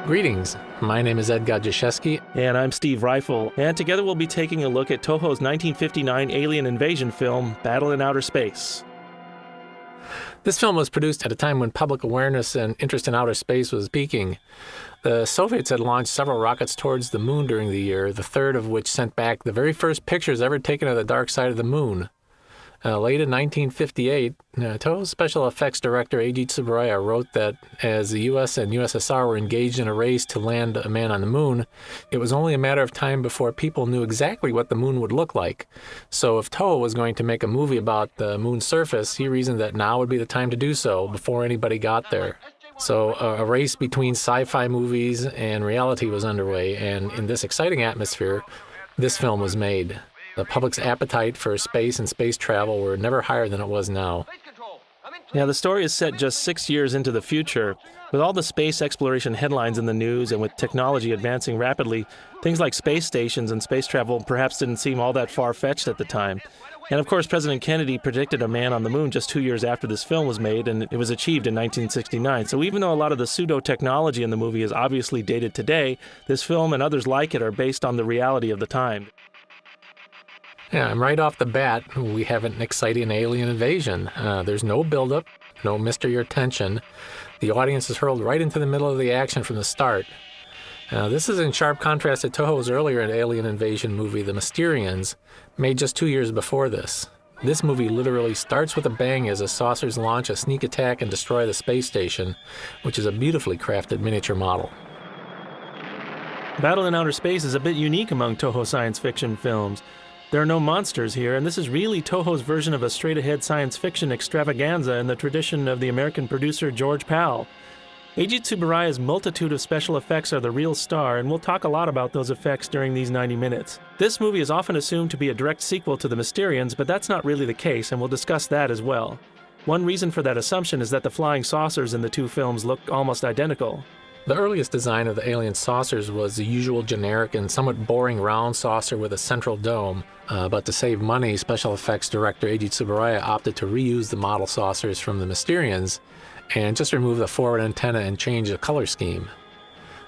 Greetings, my name is Godziszewski. And I'm Steve Ryfle, and together we'll be taking a look at Toho's 1959 alien invasion film, Battle in Outer Space. This film was produced at a time when public awareness and interest in outer space was peaking. The Soviets had launched several rockets towards the moon during the year, the third of which sent back the very first pictures ever taken of the dark side of the moon. Late in 1958, Toho's special effects director Eiji Tsuburaya wrote that as the U.S. and USSR were engaged in a race to land a man on the moon, it was only a matter of time before people knew exactly what the moon would look like. So if Toho was going to make a movie about the moon's surface, he reasoned that now would be the time to do so, before anybody got there. So a race between sci-fi movies and reality was underway, and in this exciting atmosphere, this film was made. The public's appetite for space and space travel were never higher than it was now. Now, the story is set just 6 years into the future. With all the space exploration headlines in the news and with technology advancing rapidly, things like space stations and space travel perhaps didn't seem all that far-fetched at the time. And of course, President Kennedy predicted a man on the moon just 2 years after this film was made, and it was achieved in 1969. So even though a lot of the pseudo-technology in the movie is obviously dated today, this film and others like it are based on the reality of the time. Yeah, and right off the bat, we have an exciting alien invasion. There's no buildup, no mystery or tension. The audience is hurled right into the middle of the action from the start. This is in sharp contrast to Toho's earlier alien invasion movie, The Mysterians, made just 2 years before this. This movie literally starts with a bang as the saucers launch a sneak attack and destroy the space station, which is a beautifully crafted miniature model. Battle in Outer Space is a bit unique among Toho science fiction films. There are no monsters here, and this is really Toho's version of a straight-ahead science fiction extravaganza in the tradition of the American producer George Pal. Eiji Tsuburaya's multitude of special effects are the real star, and we'll talk a lot about those effects during these 90 minutes. This movie is often assumed to be a direct sequel to The Mysterians, but that's not really the case, and we'll discuss that as well. One reason for that assumption is that the flying saucers in the two films look almost identical. The earliest design of the alien saucers was the usual generic and somewhat boring round saucer with a central dome. But to save money, special effects director Eiji Tsuburaya opted to reuse the model saucers from the Mysterians and just remove the forward antenna and change the color scheme.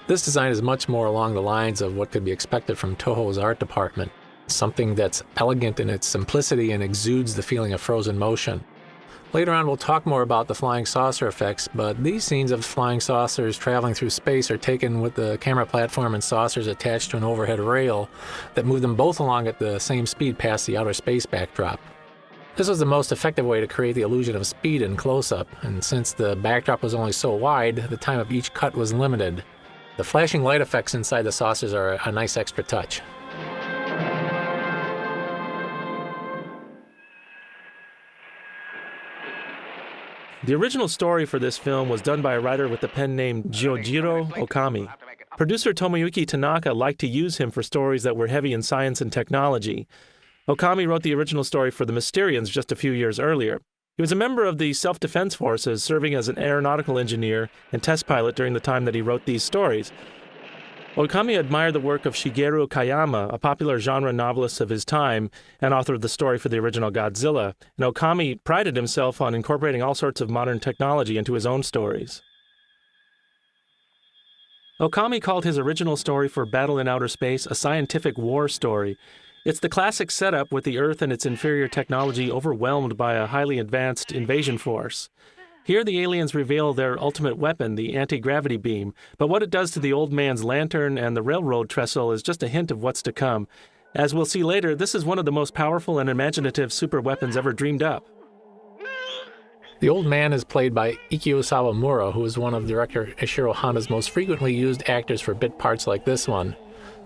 This design is much more along the lines of what could be expected from Toho's art department, something that's elegant in its simplicity and exudes the feeling of frozen motion. Later on, we'll talk more about the flying saucer effects, but these scenes of flying saucers traveling through space are taken with the camera platform and saucers attached to an overhead rail that move them both along at the same speed past the outer space backdrop. This was the most effective way to create the illusion of speed in close-up, and since the backdrop was only so wide, the time of each cut was limited. The flashing light effects inside the saucers are a nice extra touch. The original story for this film was done by a writer with the pen name Jojiro Okami. Producer Tomoyuki Tanaka liked to use him for stories that were heavy in science and technology. Okami wrote the original story for The Mysterians just a few years earlier. He was a member of the self-defense forces, serving as an aeronautical engineer and test pilot during the time that he wrote these stories. Okami admired the work of Shigeru Kayama, a popular genre novelist of his time, and author of the story for the original Godzilla, and Okami prided himself on incorporating all sorts of modern technology into his own stories. Okami called his original story for Battle in Outer Space a scientific war story. It's the classic setup with the Earth and its inferior technology overwhelmed by a highly advanced invasion force. Here the aliens reveal their ultimate weapon, the anti-gravity beam, but what it does to the old man's lantern and the railroad trestle is just a hint of what's to come. As we'll see later, this is one of the most powerful and imaginative super weapons ever dreamed up. The old man is played by Ikyo Sawamura, who is one of director Ishiro Honda's most frequently used actors for bit parts like this one.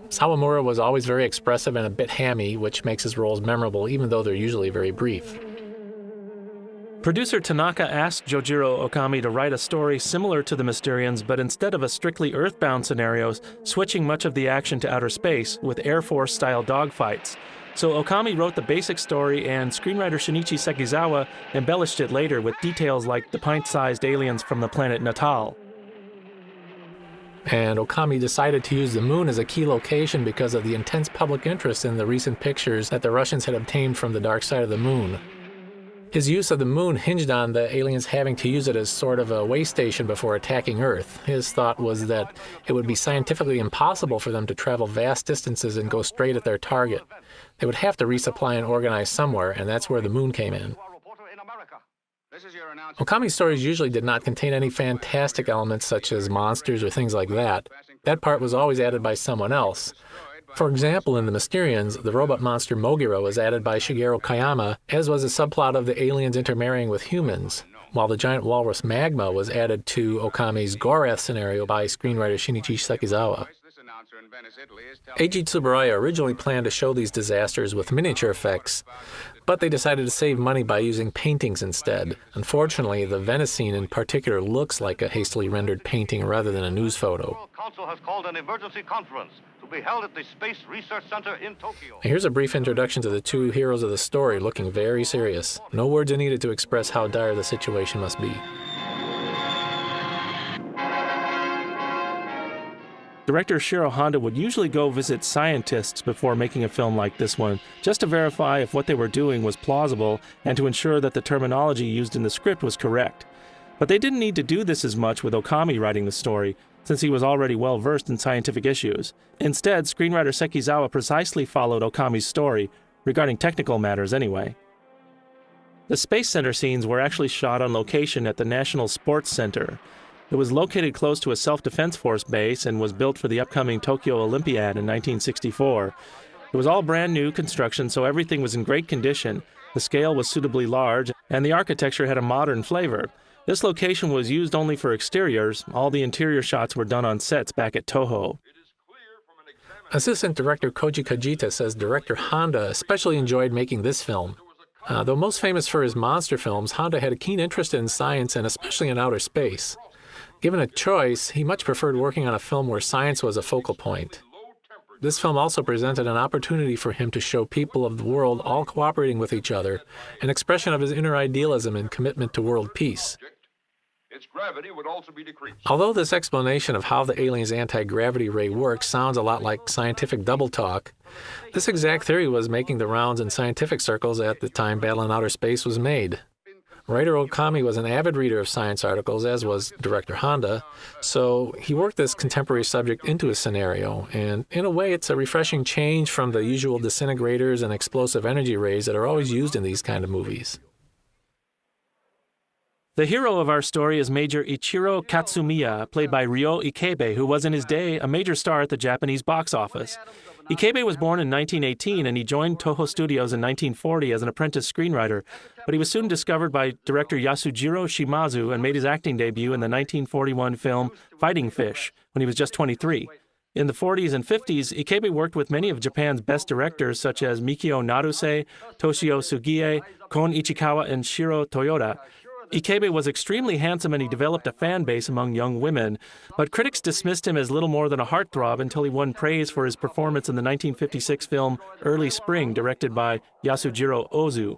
Sawamura was always very expressive and a bit hammy, which makes his roles memorable even though they're usually very brief. Producer Tanaka asked Jojiro Okami to write a story similar to The Mysterians, but instead of a strictly Earthbound scenarios, switching much of the action to outer space with Air Force-style dogfights. So Okami wrote the basic story, and screenwriter Shinichi Sekizawa embellished it later with details like the pint-sized aliens from the planet Natal. And Okami decided to use the moon as a key location because of the intense public interest in the recent pictures that the Russians had obtained from the dark side of the moon. His use of the moon hinged on the aliens having to use it as sort of a way station before attacking Earth. His thought was that it would be scientifically impossible for them to travel vast distances and go straight at their target. They would have to resupply and organize somewhere, and that's where the moon came in. Okami's stories usually did not contain any fantastic elements such as monsters or things like that. That part was always added by someone else. For example, in The Mysterians, the robot monster Mogura was added by Shigeru Kayama, as was a subplot of the aliens intermarrying with humans, while the giant walrus Magma was added to Okami's Gorath scenario by screenwriter Shinichi Sekizawa. Eiji Tsuburaya originally planned to show these disasters with miniature effects, but they decided to save money by using paintings instead. Unfortunately, the Venice scene in particular looks like a hastily rendered painting rather than a news photo. The Council has called an emergency conference to be held at the Space Research Center in Tokyo. Here's a brief introduction to the two heroes of the story, looking very serious. No words are needed to express how dire the situation must be. Director Ishiro Honda would usually go visit scientists before making a film like this one, just to verify if what they were doing was plausible and to ensure that the terminology used in the script was correct. But they didn't need to do this as much with Okami writing the story, since he was already well versed in scientific issues. Instead, screenwriter Sekizawa precisely followed Okami's story, regarding technical matters anyway. The Space Center scenes were actually shot on location at the National Sports Center. It was located close to a self-defense force base and was built for the upcoming Tokyo Olympiad in 1964. It was all brand new construction, so everything was in great condition. The scale was suitably large, and the architecture had a modern flavor. This location was used only for exteriors. All the interior shots were done on sets back at Toho. Assistant director Koji Kajita says director Honda especially enjoyed making this film. Though most famous for his monster films, Honda had a keen interest in science and especially in outer space. Given a choice, he much preferred working on a film where science was a focal point. This film also presented an opportunity for him to show people of the world all cooperating with each other, an expression of his inner idealism and commitment to world peace. Although this explanation of how the alien's anti-gravity ray works sounds a lot like scientific double talk, this exact theory was making the rounds in scientific circles at the time Battle in Outer Space was made. Writer Okami was an avid reader of science articles, as was director Honda, so he worked this contemporary subject into his scenario, and in a way it's a refreshing change from the usual disintegrators and explosive energy rays that are always used in these kind of movies. The hero of our story is Major Ichiro Katsumiya, played by Ryo Ikebe, who was in his day a major star at the Japanese box office. Ikebe was born in 1918 and he joined Toho Studios in 1940 as an apprentice screenwriter, but he was soon discovered by director Yasujiro Shimazu and made his acting debut in the 1941 film Fighting Fish when he was just 23. In the 40s and 50s, Ikebe worked with many of Japan's best directors such as Mikio Naruse, Toshio Sugie, Kon Ichikawa, and Shiro Toyoda. Ikebe was extremely handsome and he developed a fan base among young women, but critics dismissed him as little more than a heartthrob until he won praise for his performance in the 1956 film Early Spring, directed by Yasujiro Ozu.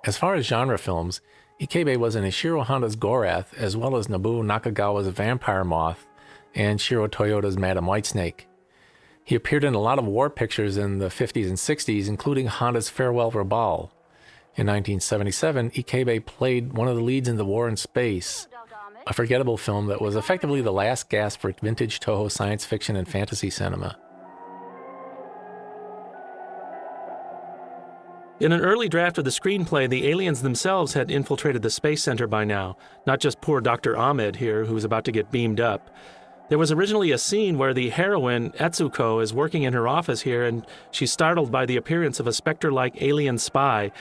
As far as genre films, Ikebe was in Ishiro Honda's Gorath, as well as Nobuo Nakagawa's Vampire Moth and Shiro Toyoda's Madam Whitesnake. He appeared in a lot of war pictures in the 50s and 60s, including Honda's Farewell Rabal. In 1977, Ikebe played one of the leads in The War in Space, a forgettable film that was effectively the last gasp for vintage Toho science fiction and fantasy cinema. In an early draft of the screenplay, the aliens themselves had infiltrated the Space Center by now, not just poor Dr. Ahmed here, who was about to get beamed up. There was originally a scene where the heroine, Etsuko, is working in her office here and she's startled by the appearance of a specter-like alien spy.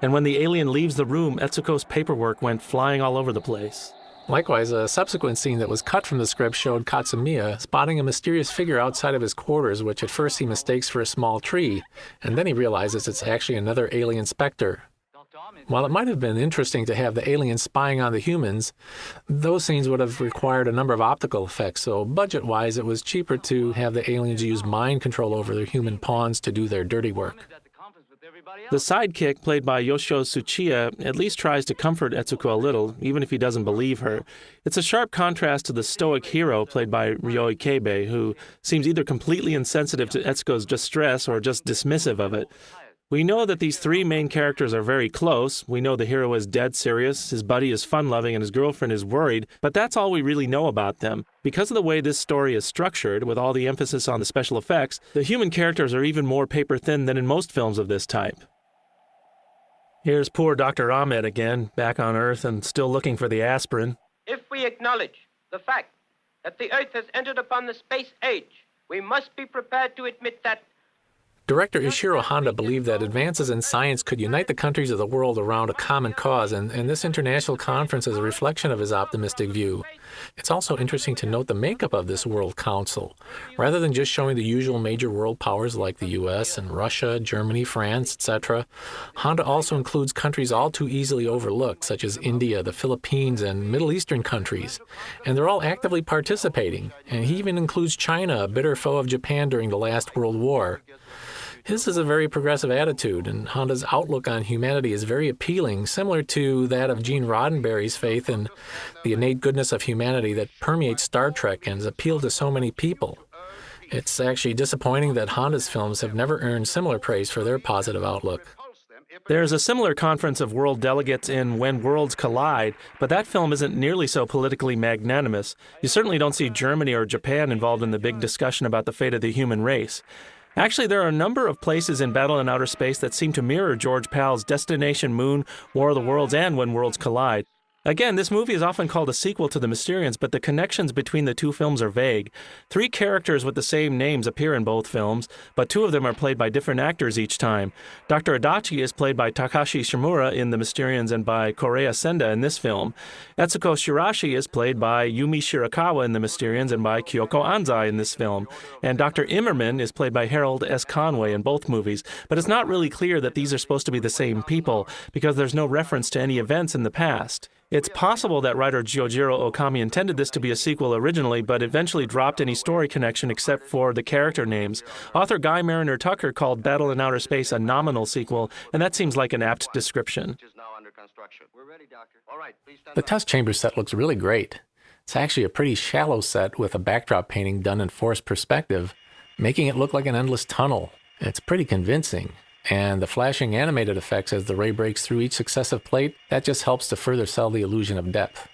And when the alien leaves the room, Etsuko's paperwork went flying all over the place. Likewise, a subsequent scene that was cut from the script showed Katsumiya spotting a mysterious figure outside of his quarters, which at first he mistakes for a small tree, and then he realizes it's actually another alien specter. While it might have been interesting to have the aliens spying on the humans, those scenes would have required a number of optical effects, so budget-wise it was cheaper to have the aliens use mind control over their human pawns to do their dirty work. The sidekick, played by Yoshio Tsuchiya, at least tries to comfort Etsuko a little, even if he doesn't believe her. It's a sharp contrast to the stoic hero, played by Ryo Ikebe, who seems either completely insensitive to Etsuko's distress or just dismissive of it. We know that these three main characters are very close. We know the hero is dead serious, his buddy is fun-loving, and his girlfriend is worried, but that's all we really know about them. Because of the way this story is structured, with all the emphasis on the special effects, the human characters are even more paper-thin than in most films of this type. Here's poor Dr. Ahmed again, back on Earth and still looking for the aspirin. If we acknowledge the fact that the Earth has entered upon the space age, we must be prepared to admit that Director Ishiro Honda believed that advances in science could unite the countries of the world around a common cause, and this international conference is a reflection of his optimistic view. It's also interesting to note the makeup of this World Council. Rather than just showing the usual major world powers like the US and Russia, Germany, France, etc., Honda also includes countries all too easily overlooked, such as India, the Philippines, and Middle Eastern countries. And they're all actively participating, and he even includes China, a bitter foe of Japan during the last World War. His is a very progressive attitude, and Honda's outlook on humanity is very appealing, similar to that of Gene Roddenberry's faith in the innate goodness of humanity that permeates Star Trek and has appealed to so many people. It's actually disappointing that Honda's films have never earned similar praise for their positive outlook. There's a similar conference of world delegates in When Worlds Collide, but that film isn't nearly so politically magnanimous. You certainly don't see Germany or Japan involved in the big discussion about the fate of the human race. Actually, there are a number of places in Battle in Outer Space that seem to mirror George Pal's Destination Moon, War of the Worlds, and When Worlds Collide. Again, this movie is often called a sequel to The Mysterians, but the connections between the two films are vague. 3 characters with the same names appear in both films, but 2 of them are played by different actors each time. Dr. Adachi is played by Takashi Shimura in The Mysterians and by Koreya Senda in this film. Etsuko Shirashi is played by Yumi Shirakawa in The Mysterians and by Kyoko Anzai in this film. And Dr. Immerman is played by Harold S. Conway in both movies, but it's not really clear that these are supposed to be the same people, because there's no reference to any events in the past. It's possible that writer Jojiro Okami intended this to be a sequel originally, but eventually dropped any story connection except for the character names. Author Guy Mariner Tucker called Battle in Outer Space a nominal sequel, and that seems like an apt description. The test chamber set looks really great. It's actually a pretty shallow set with a backdrop painting done in forced perspective, making it look like an endless tunnel. It's pretty convincing. And the flashing animated effects as the ray breaks through each successive plate, that just helps to further sell the illusion of depth.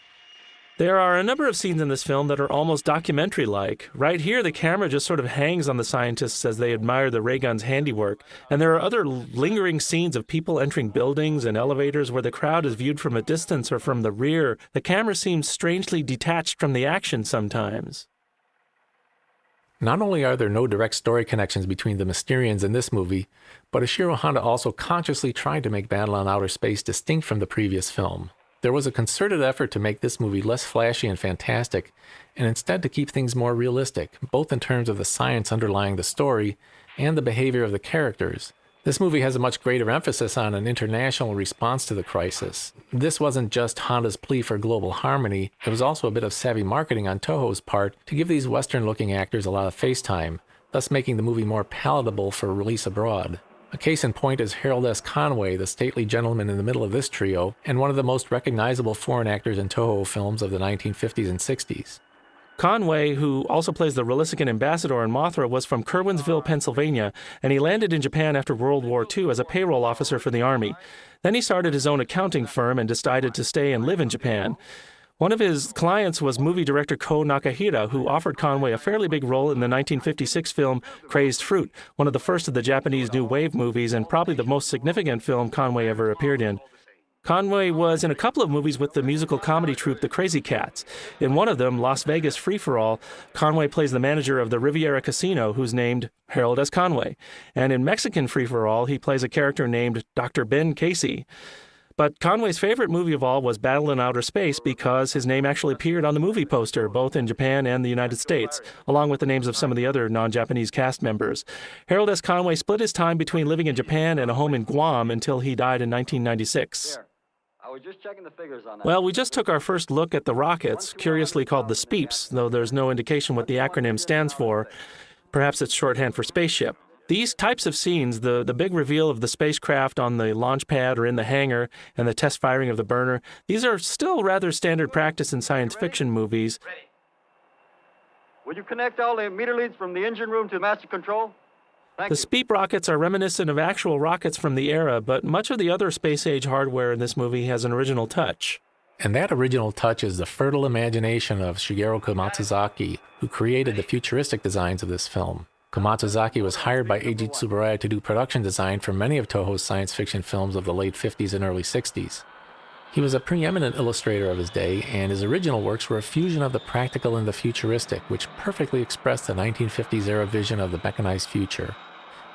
There are a number of scenes in this film that are almost documentary-like. Right here, the camera just sort of hangs on the scientists as they admire the ray gun's handiwork. And there are other lingering scenes of people entering buildings and elevators where the crowd is viewed from a distance or from the rear. The camera seems strangely detached from the action sometimes. Not only are there no direct story connections between the Mysterians and this movie, but Ishiro Honda also consciously tried to make Battle in Outer Space distinct from the previous film. There was a concerted effort to make this movie less flashy and fantastic, and instead to keep things more realistic, both in terms of the science underlying the story and the behavior of the characters. This movie has a much greater emphasis on an international response to the crisis. This wasn't just Honda's plea for global harmony, it was also a bit of savvy marketing on Toho's part to give these Western-looking actors a lot of face time, thus making the movie more palatable for release abroad. A case in point is Harold S. Conway, the stately gentleman in the middle of this trio, and one of the most recognizable foreign actors in Toho films of the 1950s and 60s. Conway, who also plays the Rolisican ambassador in Mothra, was from Curwensville, Pennsylvania, and he landed in Japan after World War II as a payroll officer for the Army. Then he started his own accounting firm and decided to stay and live in Japan. One of his clients was movie director Ko Nakahira, who offered Conway a fairly big role in the 1956 film Crazed Fruit, one of the first of the Japanese New Wave movies and probably the most significant film Conway ever appeared in. Conway was in a couple of movies with the musical comedy troupe The Crazy Cats. In one of them, Las Vegas Free-for-All, Conway plays the manager of the Riviera Casino, who's named Harold S. Conway. And in Mexican Free-for-All, he plays a character named Dr. Ben Casey. But Conway's favorite movie of all was Battle in Outer Space because his name actually appeared on the movie poster, both in Japan and the United States, along with the names of some of the other non-Japanese cast members. Harold S. Conway split his time between living in Japan and a home in Guam until he died in 1996. I was just checking the figures on that. Well, we just took our first look at the rockets, curiously called the SPEEPs, though there's no indication what the acronym stands for. Perhaps it's shorthand for spaceship. These types of scenes, the big reveal of the spacecraft on the launch pad or in the hangar and the test firing of the burner, these are still rather standard practice in science fiction movies. Will you connect all the meter leads from the engine room to master control? Thank The you. Speep rockets are reminiscent of actual rockets from the era, but much of the other space-age hardware in this movie has an original touch. And that original touch is the fertile imagination of Shigeru Komatsuzaki, who created the futuristic designs of this film. Komatsuzaki was hired by Eiji Tsuburaya to do production design for many of Toho's science fiction films of the late 50s and early 60s. He was a preeminent illustrator of his day, and his original works were a fusion of the practical and the futuristic, which perfectly expressed the 1950s-era vision of the mechanized future.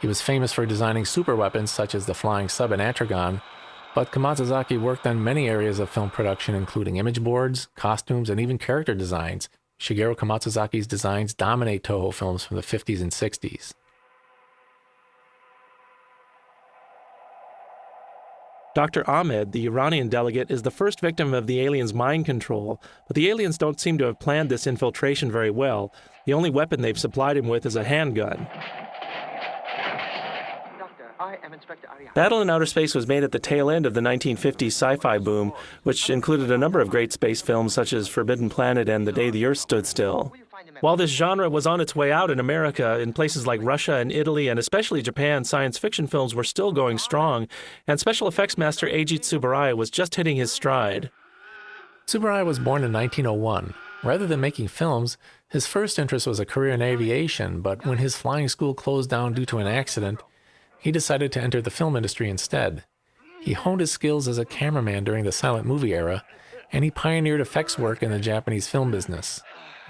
He was famous for designing superweapons such as the flying sub and Atragon, but Komatsuzaki worked on many areas of film production, including image boards, costumes, and even character designs. Shigeru Komatsuzaki's designs dominate Toho films from the 50s and 60s. Dr. Ahmed, the Iranian delegate, is the first victim of the aliens' mind control, but the aliens don't seem to have planned this infiltration very well. The only weapon they've supplied him with is a handgun. Battle in Outer Space was made at the tail end of the 1950s sci-fi boom, which included a number of great space films such as Forbidden Planet and The Day the Earth Stood Still. While this genre was on its way out in America, in places like Russia and Italy and especially Japan, science fiction films were still going strong, and special effects master Eiji Tsuburaya was just hitting his stride. Tsuburaya was born in 1901. Rather than making films, his first interest was a career in aviation, but when his flying school closed down due to an accident, he decided to enter the film industry instead. He honed his skills as a cameraman during the silent movie era, and he pioneered effects work in the Japanese film business.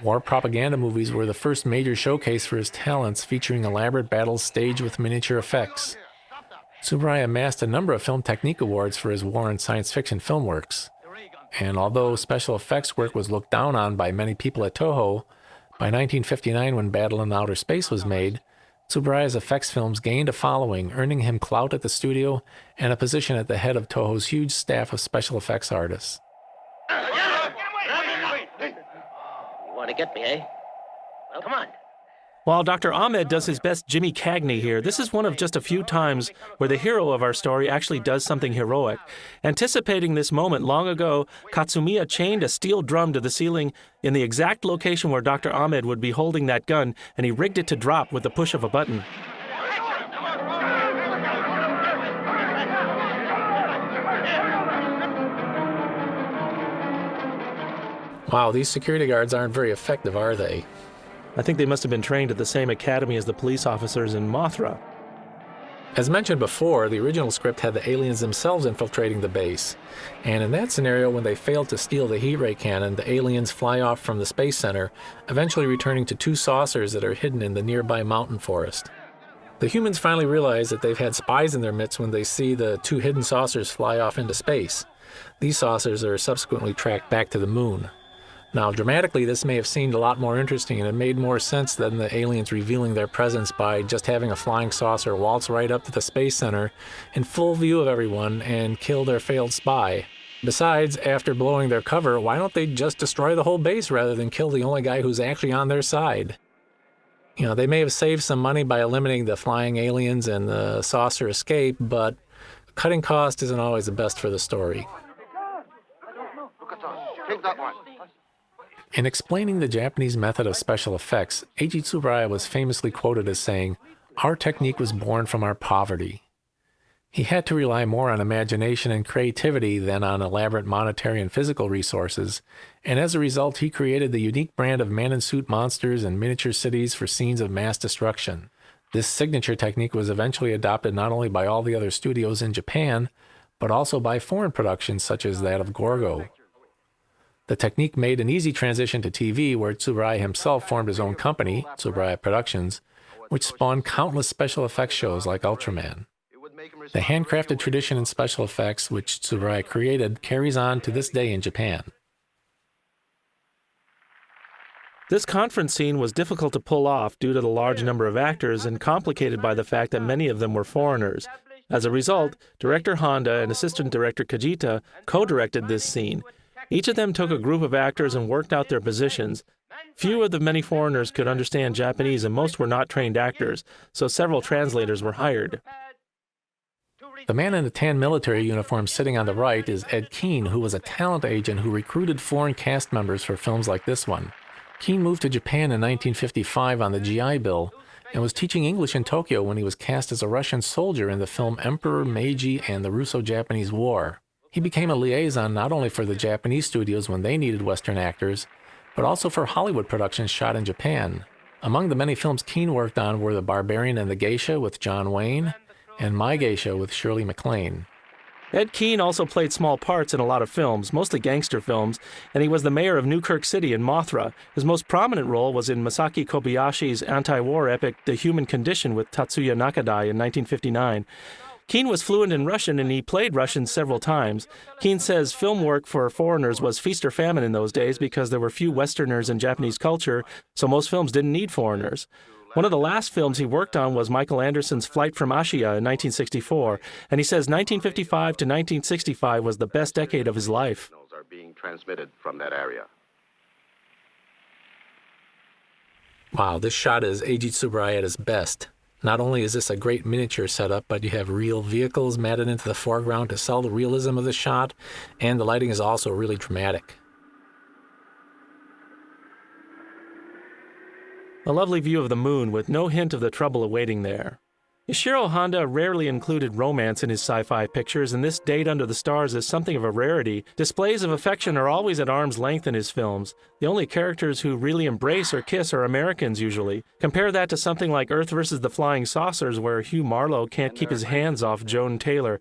War propaganda movies were the first major showcase for his talents, featuring elaborate battles staged with miniature effects. Tsuburaya amassed a number of film technique awards for his war and science fiction film works. And although special effects work was looked down on by many people at Toho, by 1959 when Battle in Outer Space was made, Tsuburaya's effects films gained a following, earning him clout at the studio and a position at the head of Toho's huge staff of special effects artists. You want to get me, eh? Well, come on. While Dr. Ahmed does his best Jimmy Cagney here, this is one of just a few times where the hero of our story actually does something heroic. Anticipating this moment long ago, Katsumiya chained a steel drum to the ceiling in the exact location where Dr. Ahmed would be holding that gun, and he rigged it to drop with the push of a button. Wow, these security guards aren't very effective, are they? I think they must have been trained at the same academy as the police officers in Mothra. As mentioned before, the original script had the aliens themselves infiltrating the base. And in that scenario, when they failed to steal the heat ray cannon, the aliens fly off from the space center, eventually returning to two saucers that are hidden in the nearby mountain forest. The humans finally realize that they've had spies in their midst when they see the two hidden saucers fly off into space. These saucers are subsequently tracked back to the moon. Now, dramatically, this may have seemed a lot more interesting, and it made more sense than the aliens revealing their presence by just having a flying saucer waltz right up to the space center in full view of everyone and kill their failed spy. Besides, after blowing their cover, why don't they just destroy the whole base rather than kill the only guy who's actually on their side? You know, they may have saved some money by eliminating the flying aliens and the saucer escape, but cutting cost isn't always the best for the story. Look at that. Take that one. In explaining the Japanese method of special effects, Eiji Tsuburaya was famously quoted as saying, "Our technique was born from our poverty." He had to rely more on imagination and creativity than on elaborate monetary and physical resources, and as a result he created the unique brand of man-in-suit monsters and miniature cities for scenes of mass destruction. This signature technique was eventually adopted not only by all the other studios in Japan, but also by foreign productions such as that of Gorgo. The technique made an easy transition to TV, where Tsuburaya himself formed his own company, Tsuburaya Productions, which spawned countless special effects shows like Ultraman. The handcrafted tradition in special effects, which Tsuburaya created, carries on to this day in Japan. This conference scene was difficult to pull off due to the large number of actors and complicated by the fact that many of them were foreigners. As a result, director Honda and assistant director Kajita co-directed this scene. Each of them took a group of actors and worked out their positions. Few of the many foreigners could understand Japanese, and most were not trained actors, so several translators were hired. The man in the tan military uniform sitting on the right is Ed Keane, who was a talent agent who recruited foreign cast members for films like this one. Keane moved to Japan in 1955 on the GI Bill, and was teaching English in Tokyo when he was cast as a Russian soldier in the film Emperor Meiji and the Russo-Japanese War. He became a liaison not only for the Japanese studios when they needed Western actors, but also for Hollywood productions shot in Japan. Among the many films Keane worked on were The Barbarian and the Geisha with John Wayne and My Geisha with Shirley MacLaine. Ed Keane also played small parts in a lot of films, mostly gangster films, and he was the mayor of Newkirk City in Mothra. His most prominent role was in Masaki Kobayashi's anti-war epic The Human Condition with Tatsuya Nakadai in 1959. Keane was fluent in Russian, and he played Russian several times. Keane says film work for foreigners was feast or famine in those days because there were few Westerners in Japanese culture, so most films didn't need foreigners. One of the last films he worked on was Michael Anderson's Flight from Ashiya in 1964, and he says 1955 to 1965 was the best decade of his life. Are being transmitted from that area. Wow, this shot is Eiji Tsuburaya at his best. Not only is this a great miniature setup, but you have real vehicles matted into the foreground to sell the realism of the shot, and the lighting is also really dramatic. A lovely view of the moon with no hint of the trouble awaiting there. Ishiro Honda rarely included romance in his sci-fi pictures, and this Date Under the Stars is something of a rarity. Displays of affection are always at arm's length in his films. The only characters who really embrace or kiss are Americans usually. Compare that to something like Earth vs. the Flying Saucers, where Hugh Marlowe can't keep his hands off Joan Taylor.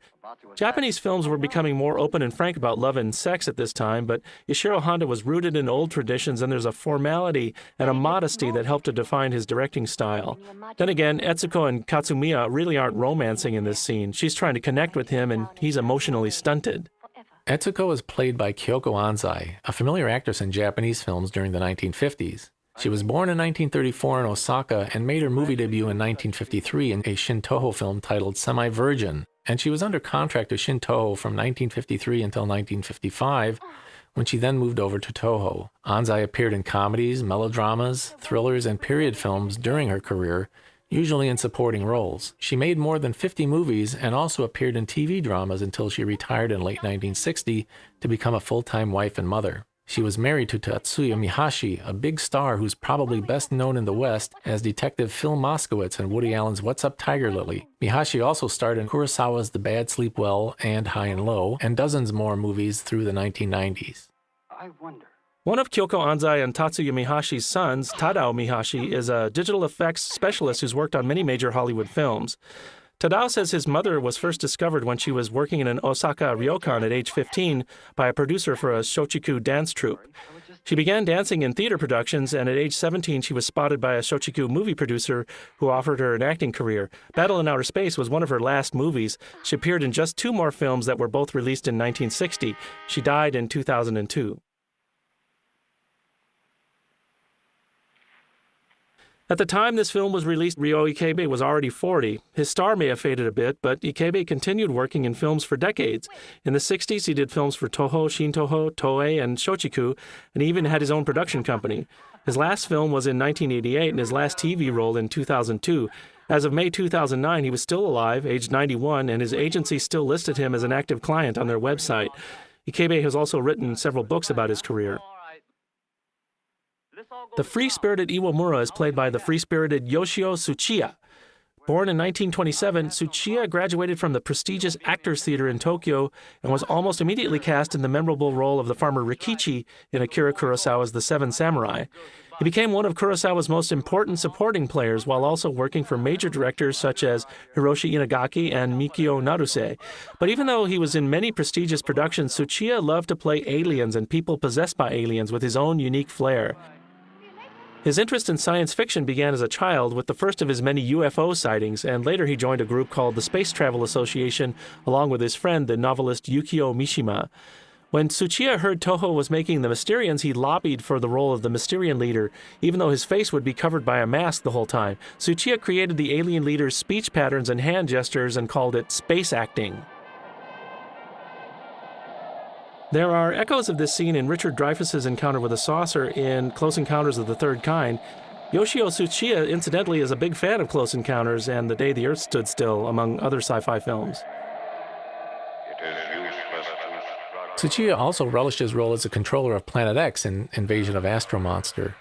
Japanese films were becoming more open and frank about love and sex at this time, but Ishiro Honda was rooted in old traditions, and there's a formality and a modesty that helped to define his directing style. Then again, Etsuko and Katsumiya really aren't romancing in this scene. She's trying to connect with him, and he's emotionally stunted. Etsuko is played by Kyoko Anzai, a familiar actress in Japanese films during the 1950s. She was born in 1934 in Osaka and made her movie debut in 1953 in a Shin-Toho film titled Semi-Virgin, and she was under contract to Shin-Toho from 1953 until 1955, when she then moved over to Toho. Anzai appeared in comedies, melodramas, thrillers, and period films during her career, usually in supporting roles. She made more than 50 movies and also appeared in TV dramas until she retired in late 1960 to become a full-time wife and mother. She was married to Tatsuya Mihashi, a big star who's probably best known in the West as Detective Phil Moskowitz in Woody Allen's What's Up, Tiger Lily. Mihashi also starred in Kurosawa's The Bad Sleep Well and High and Low, and dozens more movies through the 1990s. I wonder. One of Kyoko Anzai and Tatsuya Mihashi's sons, Tadao Mihashi, is a digital effects specialist who's worked on many major Hollywood films. Tadao says his mother was first discovered when she was working in an Osaka ryokan at age 15 by a producer for a shochiku dance troupe. She began dancing in theater productions, and at age 17 she was spotted by a shochiku movie producer who offered her an acting career. Battle in Outer Space was one of her last movies. She appeared in just 2 more films that were both released in 1960. She died in 2002. At the time this film was released, Ryo Ikebe was already 40. His star may have faded a bit, but Ikebe continued working in films for decades. In the 60s, he did films for Toho, Shin-Toho, Toei, and Shochiku, and he even had his own production company. His last film was in 1988 and his last TV role in 2002. As of May 2009, he was still alive, aged 91, and his agency still listed him as an active client on their website. Ikebe has also written several books about his career. The free-spirited Iwamura is played by the free-spirited Yoshio Tsuchiya. Born in 1927, Tsuchiya graduated from the prestigious Actors Theater in Tokyo and was almost immediately cast in the memorable role of the farmer Rikichi in Akira Kurosawa's The Seven Samurai. He became one of Kurosawa's most important supporting players while also working for major directors such as Hiroshi Inagaki and Mikio Naruse. But even though he was in many prestigious productions, Tsuchiya loved to play aliens and people possessed by aliens with his own unique flair. His interest in science fiction began as a child with the first of his many UFO sightings, and later he joined a group called the Space Travel Association along with his friend, the novelist Yukio Mishima. When Tsuchiya heard Toho was making the Mysterians, he lobbied for the role of the Mysterian leader, even though his face would be covered by a mask the whole time. Tsuchiya created the alien leader's speech patterns and hand gestures and called it space acting. There are echoes of this scene in Richard Dreyfuss's encounter with a saucer in Close Encounters of the Third Kind. Yoshio Tsuchiya, incidentally, is a big fan of Close Encounters and The Day the Earth Stood Still, among other sci-fi films. Tsuchiya also relished his role as a controller of Planet X in Invasion of Astro Monster.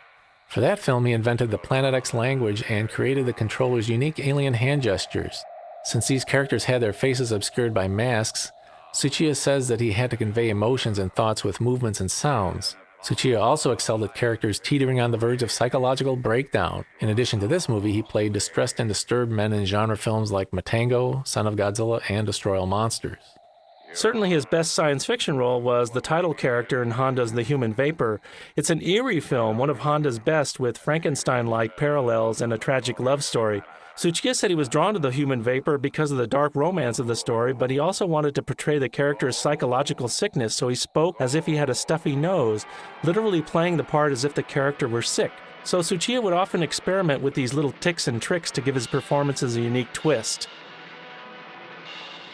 For that film, he invented the Planet X language and created the controller's unique alien hand gestures. Since these characters had their faces obscured by masks, Tsuchiya says that he had to convey emotions and thoughts with movements and sounds. Tsuchiya also excelled at characters teetering on the verge of psychological breakdown. In addition to this movie, he played distressed and disturbed men in genre films like Matango, Son of Godzilla, and Destroy All Monsters. Certainly his best science fiction role was the title character in Honda's The Human Vapor. It's an eerie film, one of Honda's best, with Frankenstein-like parallels and a tragic love story. Tsuchiya said he was drawn to The Human Vapor because of the dark romance of the story, but he also wanted to portray the character's psychological sickness, so he spoke as if he had a stuffy nose, literally playing the part as if the character were sick. So Tsuchiya would often experiment with these little tics and tricks to give his performances a unique twist.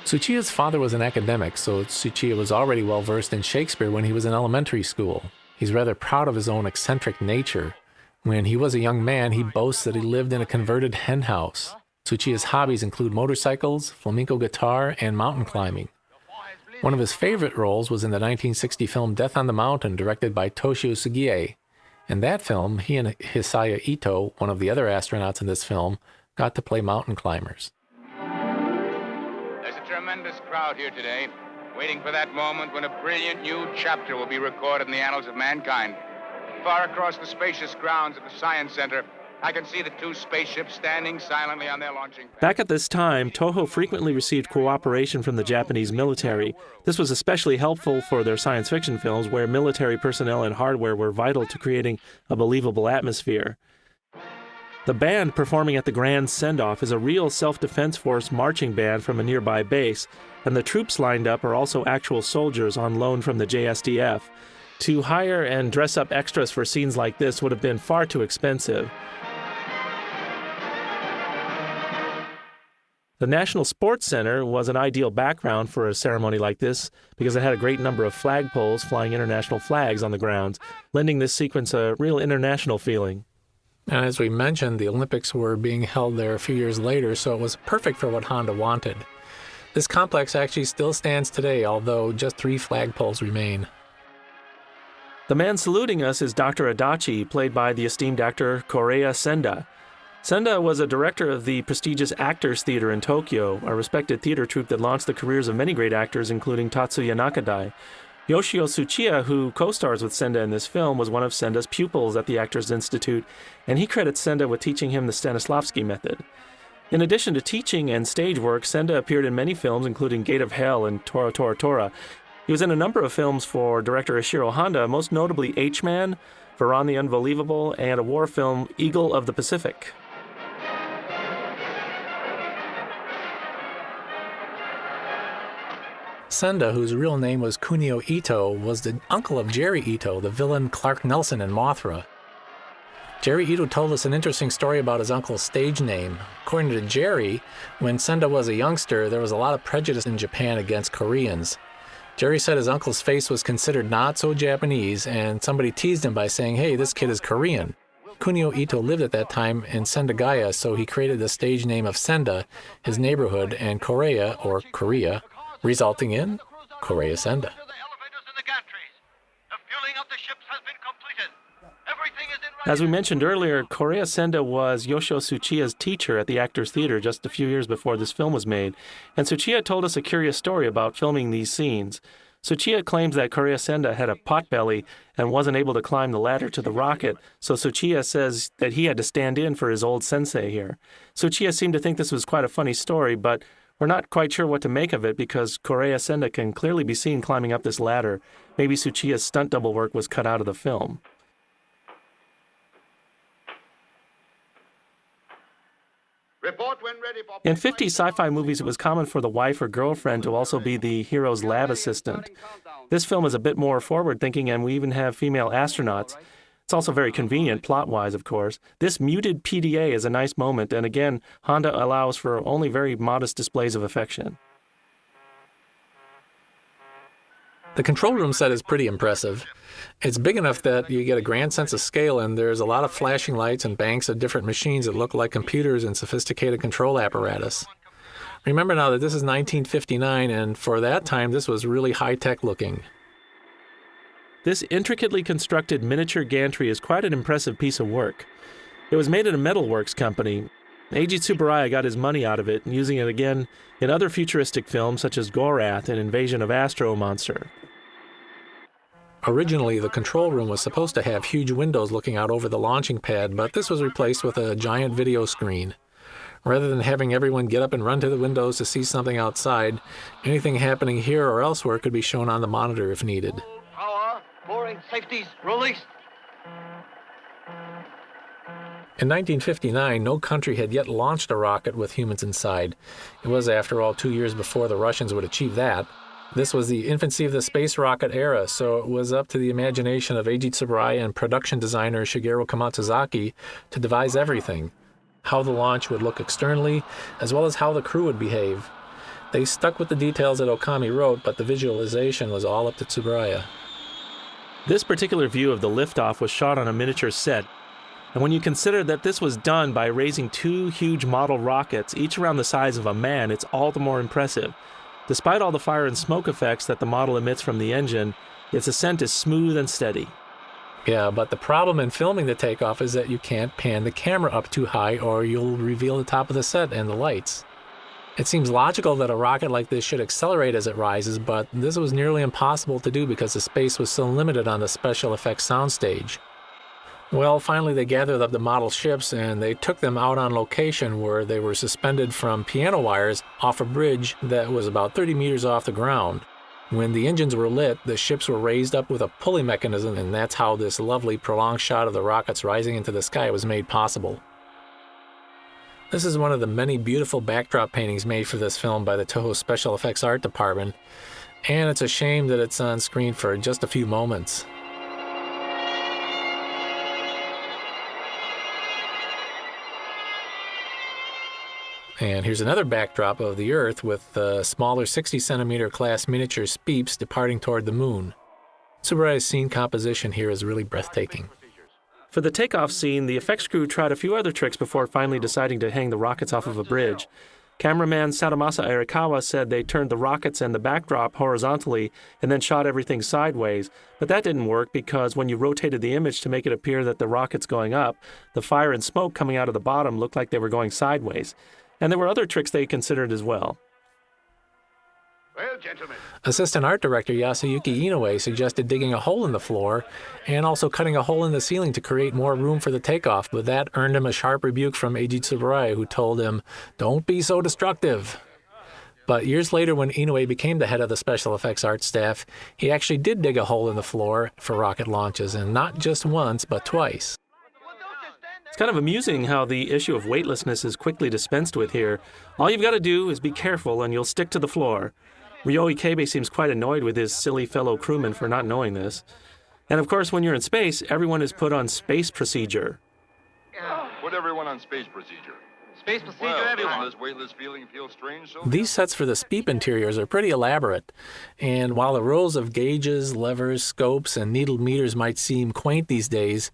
Tsuchiya's father was an academic, so Tsuchiya was already well-versed in Shakespeare when he was in elementary school. He's rather proud of his own eccentric nature. When he was a young man, he boasts that he lived in a converted hen house. Tsuchiya's hobbies include motorcycles, flamenco guitar, and mountain climbing. One of his favorite roles was in the 1960 film Death on the Mountain, directed by Toshio Sugie. In that film, he and Hisaya Ito, one of the other astronauts in this film, got to play mountain climbers. There's a tremendous crowd here today, waiting for that moment when a brilliant new chapter will be recorded in the annals of mankind. Far across the spacious grounds of the Science Center, I can see the two spaceships standing silently on their launching pads. Back at this time, Toho frequently received cooperation from the Japanese military. This was especially helpful for their science fiction films, where military personnel and hardware were vital to creating a believable atmosphere. The band performing at the Grand Send-Off is a real self-defense force marching band from a nearby base, and the troops lined up are also actual soldiers on loan from the JSDF. To hire and dress up extras for scenes like this would have been far too expensive. The National Sports Center was an ideal background for a ceremony like this because it had a great number of flagpoles flying international flags on the grounds, lending this sequence a real international feeling. And as we mentioned, the Olympics were being held there a few years later, so it was perfect for what Honda wanted. This complex actually still stands today, although just 3 flagpoles remain. The man saluting us is Dr. Adachi, played by the esteemed actor Koreya Senda. Senda was a director of the prestigious Actors Theater in Tokyo, a respected theater troupe that launched the careers of many great actors, including Tatsuya Nakadai. Yoshio Tsuchiya, who co-stars with Senda in this film, was one of Senda's pupils at the Actors Institute, and he credits Senda with teaching him the Stanislavski method. In addition to teaching and stage work, Senda appeared in many films, including Gate of Hell and Tora Tora Tora. He was in a number of films for director Ishiro Honda, most notably H-Man, Varan the Unbelievable, and a war film, Eagle of the Pacific. Senda, whose real name was Kunio Ito, was the uncle of Jerry Ito, the villain Clark Nelson in Mothra. Jerry Ito told us an interesting story about his uncle's stage name. According to Jerry, when Senda was a youngster, there was a lot of prejudice in Japan against Koreans. Jerry said his uncle's face was considered not so Japanese, and somebody teased him by saying, "Hey, this kid is Korean." Kunio Ito lived at that time in Sendagaya, so he created the stage name of Senda, his neighborhood, and Korea, or Korea, resulting in Koreya Senda. As we mentioned earlier, Koreya Senda was Yoshio Tsuchiya's teacher at the Actors Theater just a few years before this film was made, and Tsuchiya told us a curious story about filming these scenes. Tsuchiya claims that Koreya Senda had a potbelly and wasn't able to climb the ladder to the rocket, so Tsuchiya says that he had to stand in for his old sensei here. Tsuchiya seemed to think this was quite a funny story, but we're not quite sure what to make of it because Koreya Senda can clearly be seen climbing up this ladder. Maybe Tsuchiya's stunt double work was cut out of the film. In 50 sci-fi movies, it was common for the wife or girlfriend to also be the hero's lab assistant. This film is a bit more forward-thinking, and we even have female astronauts. It's also very convenient, plot-wise, of course. This muted PDA is a nice moment, and again, Honda allows for only very modest displays of affection. The control room set is pretty impressive. It's big enough that you get a grand sense of scale, and there's a lot of flashing lights and banks of different machines that look like computers and sophisticated control apparatus. Remember now that this is 1959, and for that time, this was really high-tech looking. This intricately constructed miniature gantry is quite an impressive piece of work. It was made at a metalworks company. Eiji Tsuburaya got his money out of it, using it again in other futuristic films such as Gorath and Invasion of Astro Monster. Originally, the control room was supposed to have huge windows looking out over the launching pad, but this was replaced with a giant video screen. Rather than having everyone get up and run to the windows to see something outside, anything happening here or elsewhere could be shown on the monitor if needed. Power, mooring, safeties, released. In 1959, no country had yet launched a rocket with humans inside. It was, after all, 2 years before the Russians would achieve that. This was the infancy of the space rocket era, so it was up to the imagination of Eiji Tsuburaya and production designer Shigeru Komatsuzaki to devise everything. How the launch would look externally, as well as how the crew would behave. They stuck with the details that Okami wrote, but the visualization was all up to Tsuburaya. This particular view of the liftoff was shot on a miniature set, and when you consider that this was done by raising two huge model rockets, each around the size of a man, it's all the more impressive. Despite all the fire and smoke effects that the model emits from the engine, its ascent is smooth and steady. Yeah, but the problem in filming the takeoff is that you can't pan the camera up too high or you'll reveal the top of the set and the lights. It seems logical that a rocket like this should accelerate as it rises, but this was nearly impossible to do because the space was so limited on the special effects soundstage. Well, finally they gathered up the model ships and they took them out on location where they were suspended from piano wires off a bridge that was about 30 meters off the ground. When the engines were lit, the ships were raised up with a pulley mechanism, and that's how this lovely prolonged shot of the rockets rising into the sky was made possible. This is one of the many beautiful backdrop paintings made for this film by the Toho Special Effects Art Department, and it's a shame that it's on screen for just a few moments. And here's another backdrop of the Earth with the smaller 60-centimeter class miniature Speeps departing toward the moon. Tsuburaya's scene composition here is really breathtaking. For the takeoff scene, the effects crew tried a few other tricks before finally deciding to hang the rockets off of a bridge. Cameraman Sadamasa Arikawa said they turned the rockets and the backdrop horizontally and then shot everything sideways, but that didn't work because when you rotated the image to make it appear that the rocket's going up, the fire and smoke coming out of the bottom looked like they were going sideways. And there were other tricks they considered as well. Well, gentlemen. Assistant art director Yasuyuki Inoue suggested digging a hole in the floor and also cutting a hole in the ceiling to create more room for the takeoff, but that earned him a sharp rebuke from Eiji Tsuburaya, who told him, "Don't be so destructive." But years later, when Inoue became the head of the special effects art staff, he actually did dig a hole in the floor for rocket launches, and not just once, but twice. It's kind of amusing how the issue of weightlessness is quickly dispensed with here. All you've got to do is be careful and you'll stick to the floor. Ryo Ikebe seems quite annoyed with his silly fellow crewmen for not knowing this. And of course, when you're in space, everyone is put on space procedure. Put everyone on space procedure. Space procedure, Well, everyone. doesn't this weightless feeling feel strange? So These sets for the Speep interiors are pretty elaborate, and while the rows of gauges, levers, scopes, and needle meters might seem quaint these days,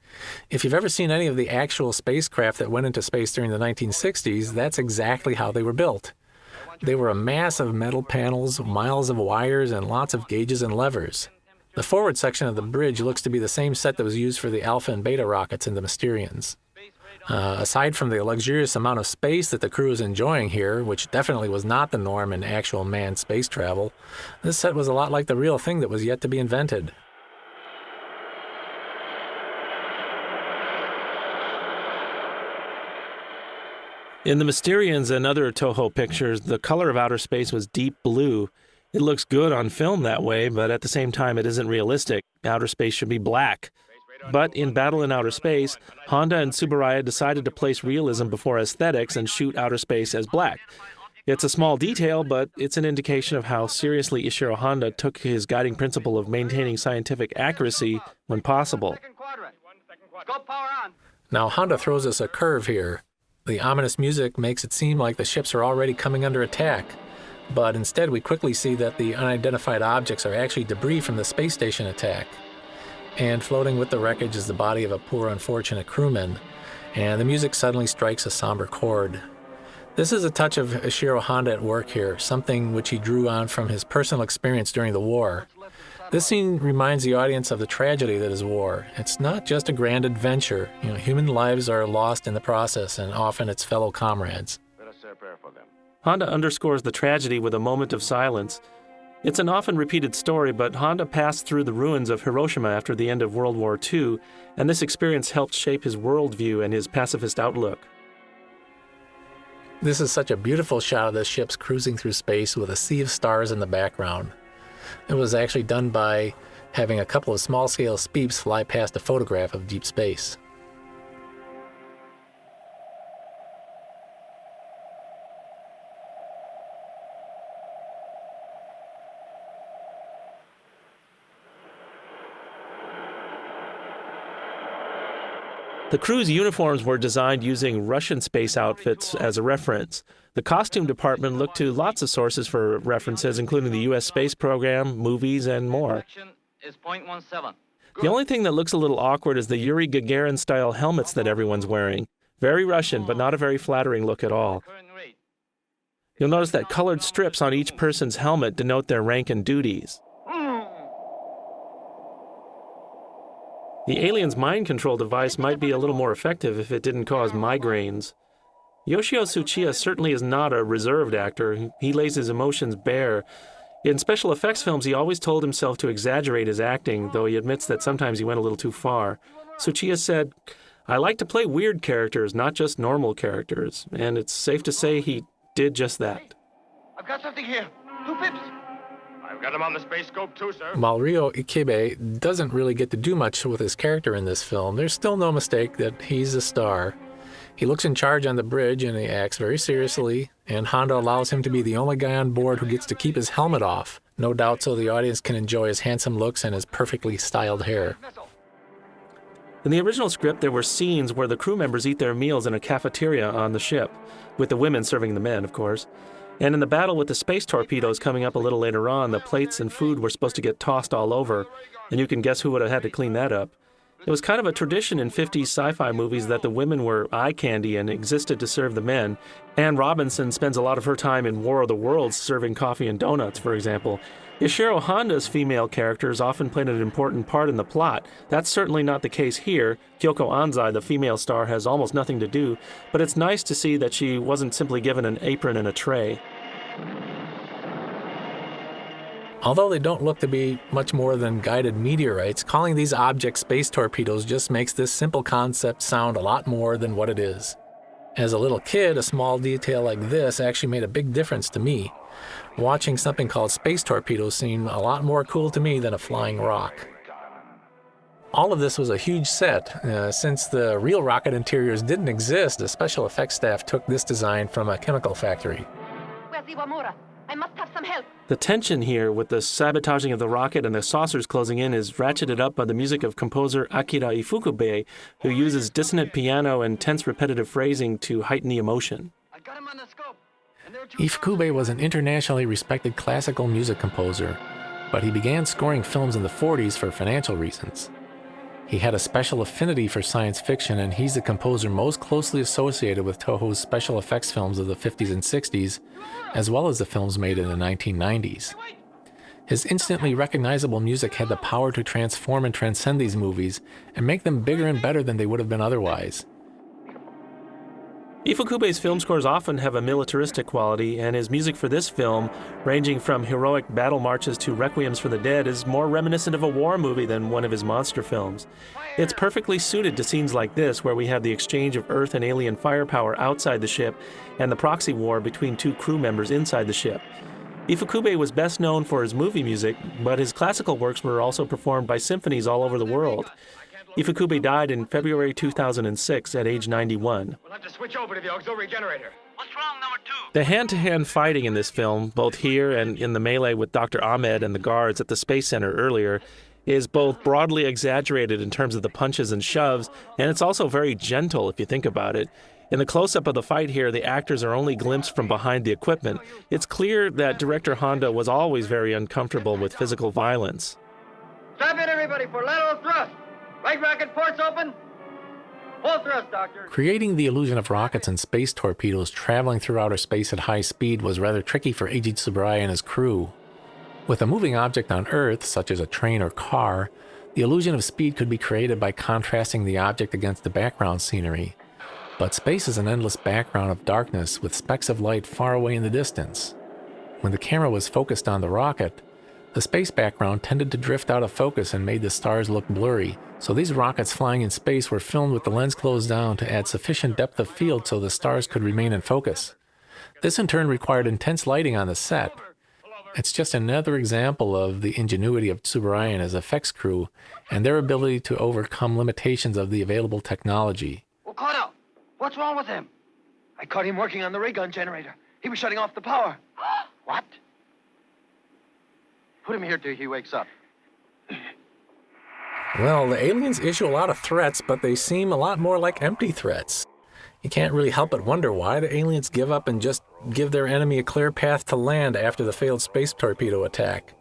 if you've ever seen any of the actual spacecraft that went into space during the 1960s, that's exactly how they were built. They were a mass of metal panels, miles of wires, and lots of gauges and levers. The forward section of the bridge looks to be the same set that was used for the Alpha and Beta rockets in the Mysterians. Aside from the luxurious amount of space that the crew is enjoying here, which definitely was not the norm in actual manned space travel, this set was a lot like the real thing that was yet to be invented. In the Mysterians and other Toho pictures, the color of outer space was deep blue. It looks good on film that way, but at the same time it isn't realistic. Outer space should be black. But in Battle in Outer Space, Honda and Tsuburaya decided to place realism before aesthetics and shoot outer space as black. It's a small detail, but it's an indication of how seriously Ishiro Honda took his guiding principle of maintaining scientific accuracy when possible. Second quadrant. Scope power on. Now Honda throws us a curve here. The ominous music makes it seem like the ships are already coming under attack, but instead we quickly see that the unidentified objects are actually debris from the space station attack. And floating with the wreckage is the body of a poor unfortunate crewman, and the music suddenly strikes a somber chord. This is a touch of Ishiro Honda at work here, something which he drew on from his personal experience during the war. This scene reminds the audience of the tragedy that is war. It's not just a grand adventure. Human lives are lost in the process, and often it's fellow comrades. Let us say a prayer for them. Honda underscores the tragedy with a moment of silence. It's an often repeated story, but Honda passed through the ruins of Hiroshima after the end of World War II, and this experience helped shape his worldview and his pacifist outlook. This is such a beautiful shot of the ships cruising through space with a sea of stars in the background. It was actually done by having a couple of small-scale speeps fly past a photograph of deep space. The crew's uniforms were designed using Russian space outfits as a reference. The costume department looked to lots of sources for references, including the U.S. space program, movies, and more. Is 0.17. The only thing that looks a little awkward is the Yuri Gagarin-style helmets that everyone's wearing. Very Russian, but not a very flattering look at all. You'll notice that colored strips on each person's helmet denote their rank and duties. The alien's mind control device might be a little more effective if it didn't cause migraines. Yoshio Tsuchiya certainly is not a reserved actor. He lays his emotions bare. In special effects films, he always told himself to exaggerate his acting, though he admits that sometimes he went a little too far. Tsuchiya said, "I like to play weird characters, not just normal characters." And it's safe to say he did just that. I've got something here. 2 pips. I've got him on the space scope too, sir. While Ryo Ikebe doesn't really get to do much with his character in this film, there's still no mistake that he's a star. He looks in charge on the bridge and he acts very seriously, and Honda allows him to be the only guy on board who gets to keep his helmet off, no doubt so the audience can enjoy his handsome looks and his perfectly styled hair. In the original script, there were scenes where the crew members eat their meals in a cafeteria on the ship, with the women serving the men, of course. And in the battle with the space torpedoes coming up a little later on, the plates and food were supposed to get tossed all over, and you can guess who would have had to clean that up. It was kind of a tradition in 50s sci-fi movies that the women were eye candy and existed to serve the men. Anne Robinson spends a lot of her time in War of the Worlds serving coffee and donuts, for example. Ishiro Honda's female characters often played an important part in the plot. That's certainly not the case here. Kyoko Anzai, the female star, has almost nothing to do, but it's nice to see that she wasn't simply given an apron and a tray. Although they don't look to be much more than guided meteorites, calling these objects space torpedoes just makes this simple concept sound a lot more than what it is. As a little kid, a small detail like this actually made a big difference to me. Watching something called space torpedoes seemed a lot more cool to me than a flying rock. All of this was a huge set. Since the real rocket interiors didn't exist, the special effects staff took this design from a chemical factory. Where's Iwamura? I must have some help. The tension here with the sabotaging of the rocket and the saucers closing in is ratcheted up by the music of composer Akira Ifukube, who uses dissonant piano and tense repetitive phrasing to heighten the emotion. I got him on the scope. Ifukube was an internationally respected classical music composer, but he began scoring films in the 40s for financial reasons. He had a special affinity for science fiction, and he's the composer most closely associated with Toho's special effects films of the 50s and 60s, as well as the films made in the 1990s. His instantly recognizable music had the power to transform and transcend these movies and make them bigger and better than they would have been otherwise. Ifukube's film scores often have a militaristic quality, and his music for this film, ranging from heroic battle marches to requiems for the dead, is more reminiscent of a war movie than one of his monster films. It's perfectly suited to scenes like this, where we have the exchange of Earth and alien firepower outside the ship and the proxy war between two crew members inside the ship. Ifukube was best known for his movie music, but his classical works were also performed by symphonies all over the world. Ifukube died in February 2006 at age 91. We'll have to switch over to the auxiliary generator. What's wrong, number 2? The hand-to-hand fighting in this film, both here and in the melee with Dr. Ahmed and the guards at the Space Center earlier, is both broadly exaggerated in terms of the punches and shoves, and it's also very gentle if you think about it. In the close-up of the fight here, the actors are only glimpsed from behind the equipment. It's clear that director Honda was always very uncomfortable with physical violence. Strap in, everybody, for lateral thrust. Right rocket ports open. Full thrust, Doctor. Creating the illusion of rockets and space torpedoes traveling through outer space at high speed was rather tricky for Eiji Tsuburaya and his crew. With a moving object on Earth, such as a train or car, the illusion of speed could be created by contrasting the object against the background scenery. But space is an endless background of darkness with specks of light far away in the distance. When the camera was focused on the rocket, the space background tended to drift out of focus and made the stars look blurry, so these rockets flying in space were filmed with the lens closed down to add sufficient depth of field so the stars could remain in focus. This in turn required intense lighting on the set. It's just another example of the ingenuity of Tsuburaya and his effects crew and their ability to overcome limitations of the available technology. Okada, what's wrong with him? I caught him working on the ray gun generator. He was shutting off the power. What? Put him here till he wakes up. Well, the aliens issue a lot of threats, but they seem a lot more like empty threats. You can't really help but wonder why the aliens give up and just give their enemy a clear path to land after the failed space torpedo attack.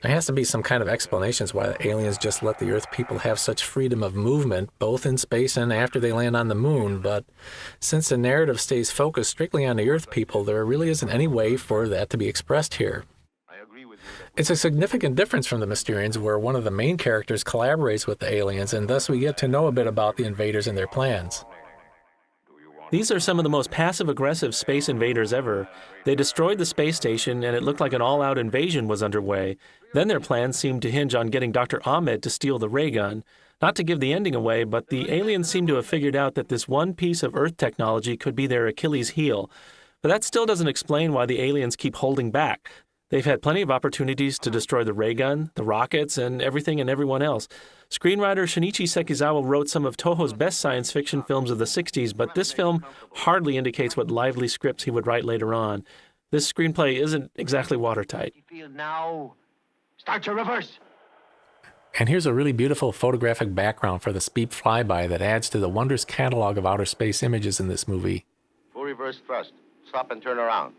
There has to be some kind of explanations why the aliens just let the Earth people have such freedom of movement, both in space and after they land on the moon, but since the narrative stays focused strictly on the Earth people, there really isn't any way for that to be expressed here. It's a significant difference from the Mysterians, where one of the main characters collaborates with the aliens, and thus we get to know a bit about the invaders and their plans. These are some of the most passive-aggressive space invaders ever. They destroyed the space station, and it looked like an all-out invasion was underway. Then their plans seemed to hinge on getting Dr. Ahmed to steal the ray gun. Not to give the ending away, but the aliens seem to have figured out that this one piece of Earth technology could be their Achilles heel. But that still doesn't explain why the aliens keep holding back. They've had plenty of opportunities to destroy the ray gun, the rockets, and everything and everyone else. Screenwriter Shinichi Sekizawa wrote some of Toho's best science fiction films of the 60s, but this film hardly indicates what lively scripts he would write later on. This screenplay isn't exactly watertight. Now, start your reverse. And here's a really beautiful photographic background for the speed flyby that adds to the wondrous catalog of outer space images in this movie. Full reverse thrust. Stop and turn around.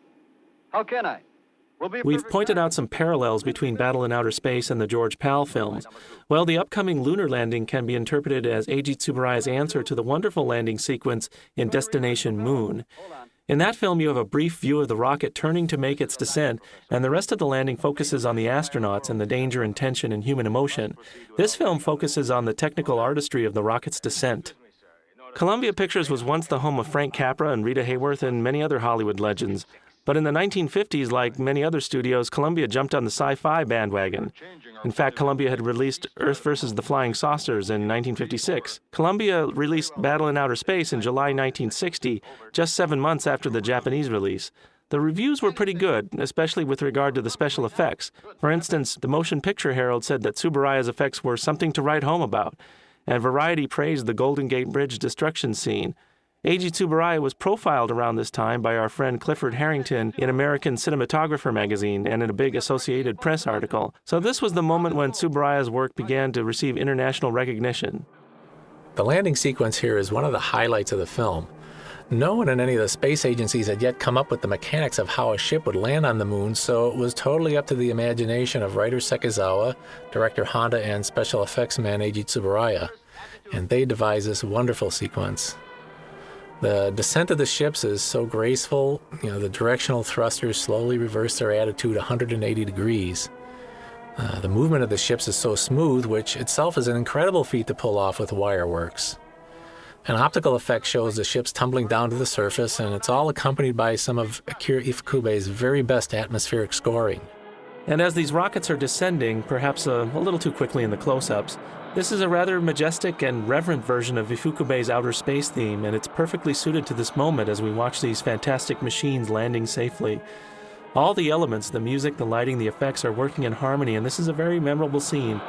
How can I? We've pointed out some parallels between Battle in Outer Space and the George Pal films. Well, the upcoming lunar landing can be interpreted as Eiji Tsuburaya's answer to the wonderful landing sequence in Destination Moon. In that film, you have a brief view of the rocket turning to make its descent, and the rest of the landing focuses on the astronauts and the danger and tension and human emotion. This film focuses on the technical artistry of the rocket's descent. Columbia Pictures was once the home of Frank Capra and Rita Hayworth and many other Hollywood legends. But in the 1950s, like many other studios, Columbia jumped on the sci-fi bandwagon. In fact, Columbia had released Earth vs. the Flying Saucers in 1956. Columbia released Battle in Outer Space in July 1960, just 7 months after the Japanese release. The reviews were pretty good, especially with regard to the special effects. For instance, the Motion Picture Herald said that Tsuburaya's effects were something to write home about, and Variety praised the Golden Gate Bridge destruction scene. Eiji Tsuburaya was profiled around this time by our friend Clifford Harrington in American Cinematographer magazine and in a big Associated Press article. So this was the moment when Tsuburaya's work began to receive international recognition. The landing sequence here is one of the highlights of the film. No one in any of the space agencies had yet come up with the mechanics of how a ship would land on the moon, so it was totally up to the imagination of writer Sekizawa, director Honda, and special effects man Eiji Tsuburaya. And they devised this wonderful sequence. The descent of the ships is so graceful, the directional thrusters slowly reverse their attitude 180 degrees. The movement of the ships is so smooth, which itself is an incredible feat to pull off with wire works. An optical effect shows the ships tumbling down to the surface, and it's all accompanied by some of Akira Ifukube's very best atmospheric scoring. And as these rockets are descending, perhaps a little too quickly in the close-ups, this is a rather majestic and reverent version of Ifukube's outer space theme, and it's perfectly suited to this moment as we watch these fantastic machines landing safely. All the elements, the music, the lighting, the effects are working in harmony, and this is a very memorable scene.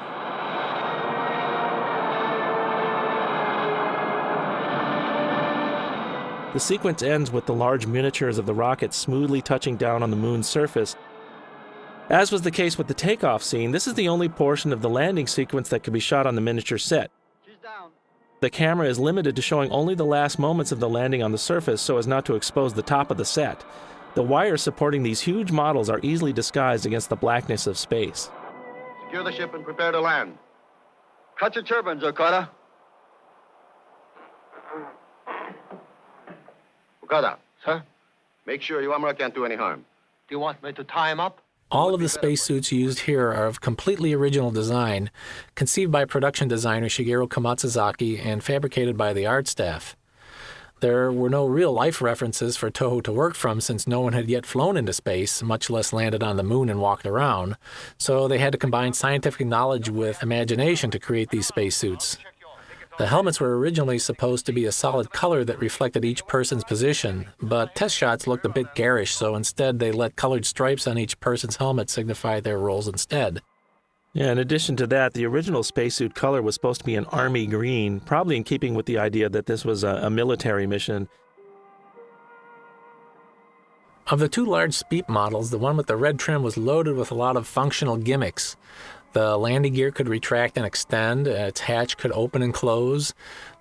The sequence ends with the large miniatures of the rocket smoothly touching down on the moon's surface. As was the case with the takeoff scene, this is the only portion of the landing sequence that could be shot on the miniature set. The camera is limited to showing only the last moments of the landing on the surface so as not to expose the top of the set. The wires supporting these huge models are easily disguised against the blackness of space. Secure the ship and prepare to land. Cut your turbines, Okada. Okada, sir, make sure Iwamura can't do any harm. Do you want me to tie him up? All of the spacesuits used here are of completely original design, conceived by production designer Shigeru Komatsuzaki and fabricated by the art staff. There were no real-life references for Toho to work from since no one had yet flown into space, much less landed on the moon and walked around, so they had to combine scientific knowledge with imagination to create these spacesuits. The helmets were originally supposed to be a solid color that reflected each person's position, but test shots looked a bit garish, so instead they let colored stripes on each person's helmet signify their roles instead. Yeah, in addition to that, the original spacesuit color was supposed to be an army green, probably in keeping with the idea that this was a military mission. Of the two large Speep models, the one with the red trim was loaded with a lot of functional gimmicks. The landing gear could retract and extend, its hatch could open and close,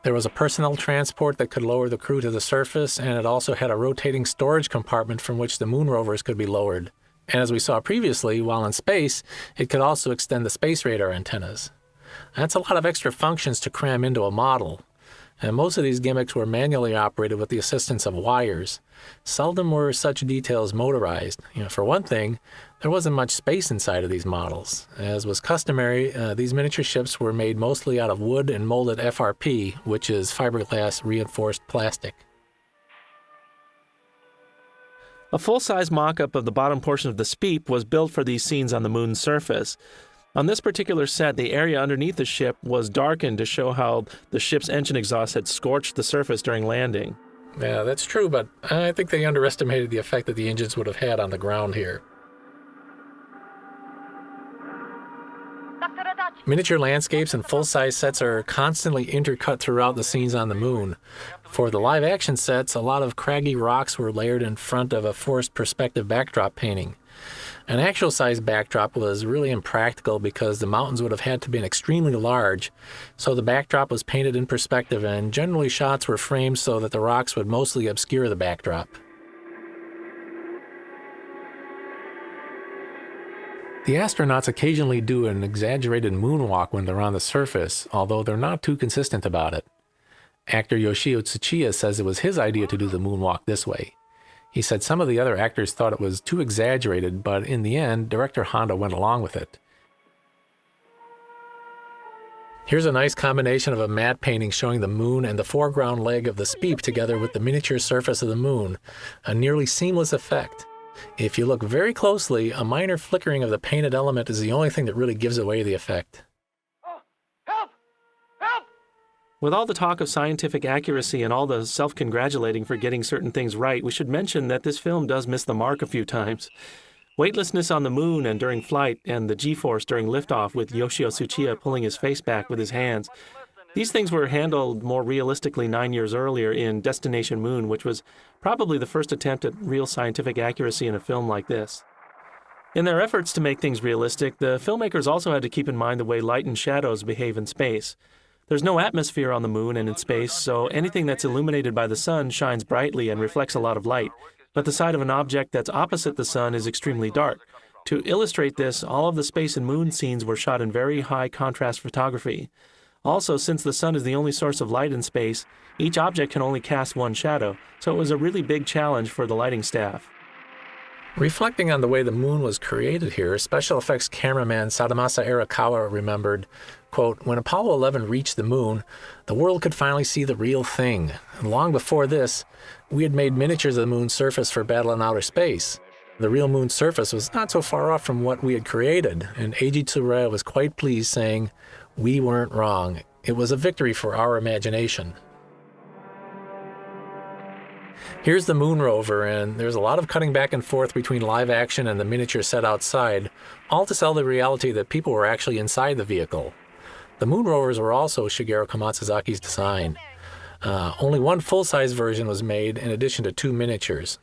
there was a personnel transport that could lower the crew to the surface, and it also had a rotating storage compartment from which the moon rovers could be lowered. And as we saw previously, while in space, it could also extend the space radar antennas. That's a lot of extra functions to cram into a model. And most of these gimmicks were manually operated with the assistance of wires. Seldom were such details motorized. For one thing, there wasn't much space inside of these models. As was customary, these miniature ships were made mostly out of wood and molded FRP, which is fiberglass reinforced plastic. A full-size mock-up of the bottom portion of the Speep was built for these scenes on the moon's surface. On this particular set, the area underneath the ship was darkened to show how the ship's engine exhaust had scorched the surface during landing. Yeah, that's true, but I think they underestimated the effect that the engines would have had on the ground here. Miniature landscapes and full-size sets are constantly intercut throughout the scenes on the moon. For the live-action sets, a lot of craggy rocks were layered in front of a forced perspective backdrop painting. An actual-size backdrop was really impractical because the mountains would have had to be extremely large, so the backdrop was painted in perspective, and generally shots were framed so that the rocks would mostly obscure the backdrop. The astronauts occasionally do an exaggerated moonwalk when they're on the surface, although they're not too consistent about it. Actor Yoshio Tsuchiya says it was his idea to do the moonwalk this way. He said some of the other actors thought it was too exaggerated, but in the end, director Honda went along with it. Here's a nice combination of a matte painting showing the moon and the foreground leg of the Speep together with the miniature surface of the moon, a nearly seamless effect. If you look very closely, a minor flickering of the painted element is the only thing that really gives away the effect. Oh, help! Help! With all the talk of scientific accuracy and all the self-congratulating for getting certain things right, we should mention that this film does miss the mark a few times. Weightlessness on the moon and during flight, and the G-force during liftoff with Yoshio Tsuchiya pulling his face back with his hands. These things were handled more realistically 9 years earlier in Destination Moon, which was probably the first attempt at real scientific accuracy in a film like this. In their efforts to make things realistic, the filmmakers also had to keep in mind the way light and shadows behave in space. There's no atmosphere on the moon and in space, so anything that's illuminated by the sun shines brightly and reflects a lot of light, but the side of an object that's opposite the sun is extremely dark. To illustrate this, all of the space and moon scenes were shot in very high contrast photography. Also, since the sun is the only source of light in space, each object can only cast one shadow, so it was a really big challenge for the lighting staff. Reflecting on the way the moon was created here, special effects cameraman Sadamasa Arakawa remembered, quote, "When Apollo 11 reached the moon, the world could finally see the real thing. And long before this, we had made miniatures of the moon's surface for battle in outer space. The real moon's surface was not so far off from what we had created, and Eiji Tsuburaya was quite pleased, saying, 'We weren't wrong. It was a victory for our imagination.'" Here's the moon rover, and there's a lot of cutting back and forth between live action and the miniature set outside, all to sell the reality that people were actually inside the vehicle. The moon rovers were also Shigeru Komatsuzaki's design. Only one full-size version was made in addition to 2 miniatures.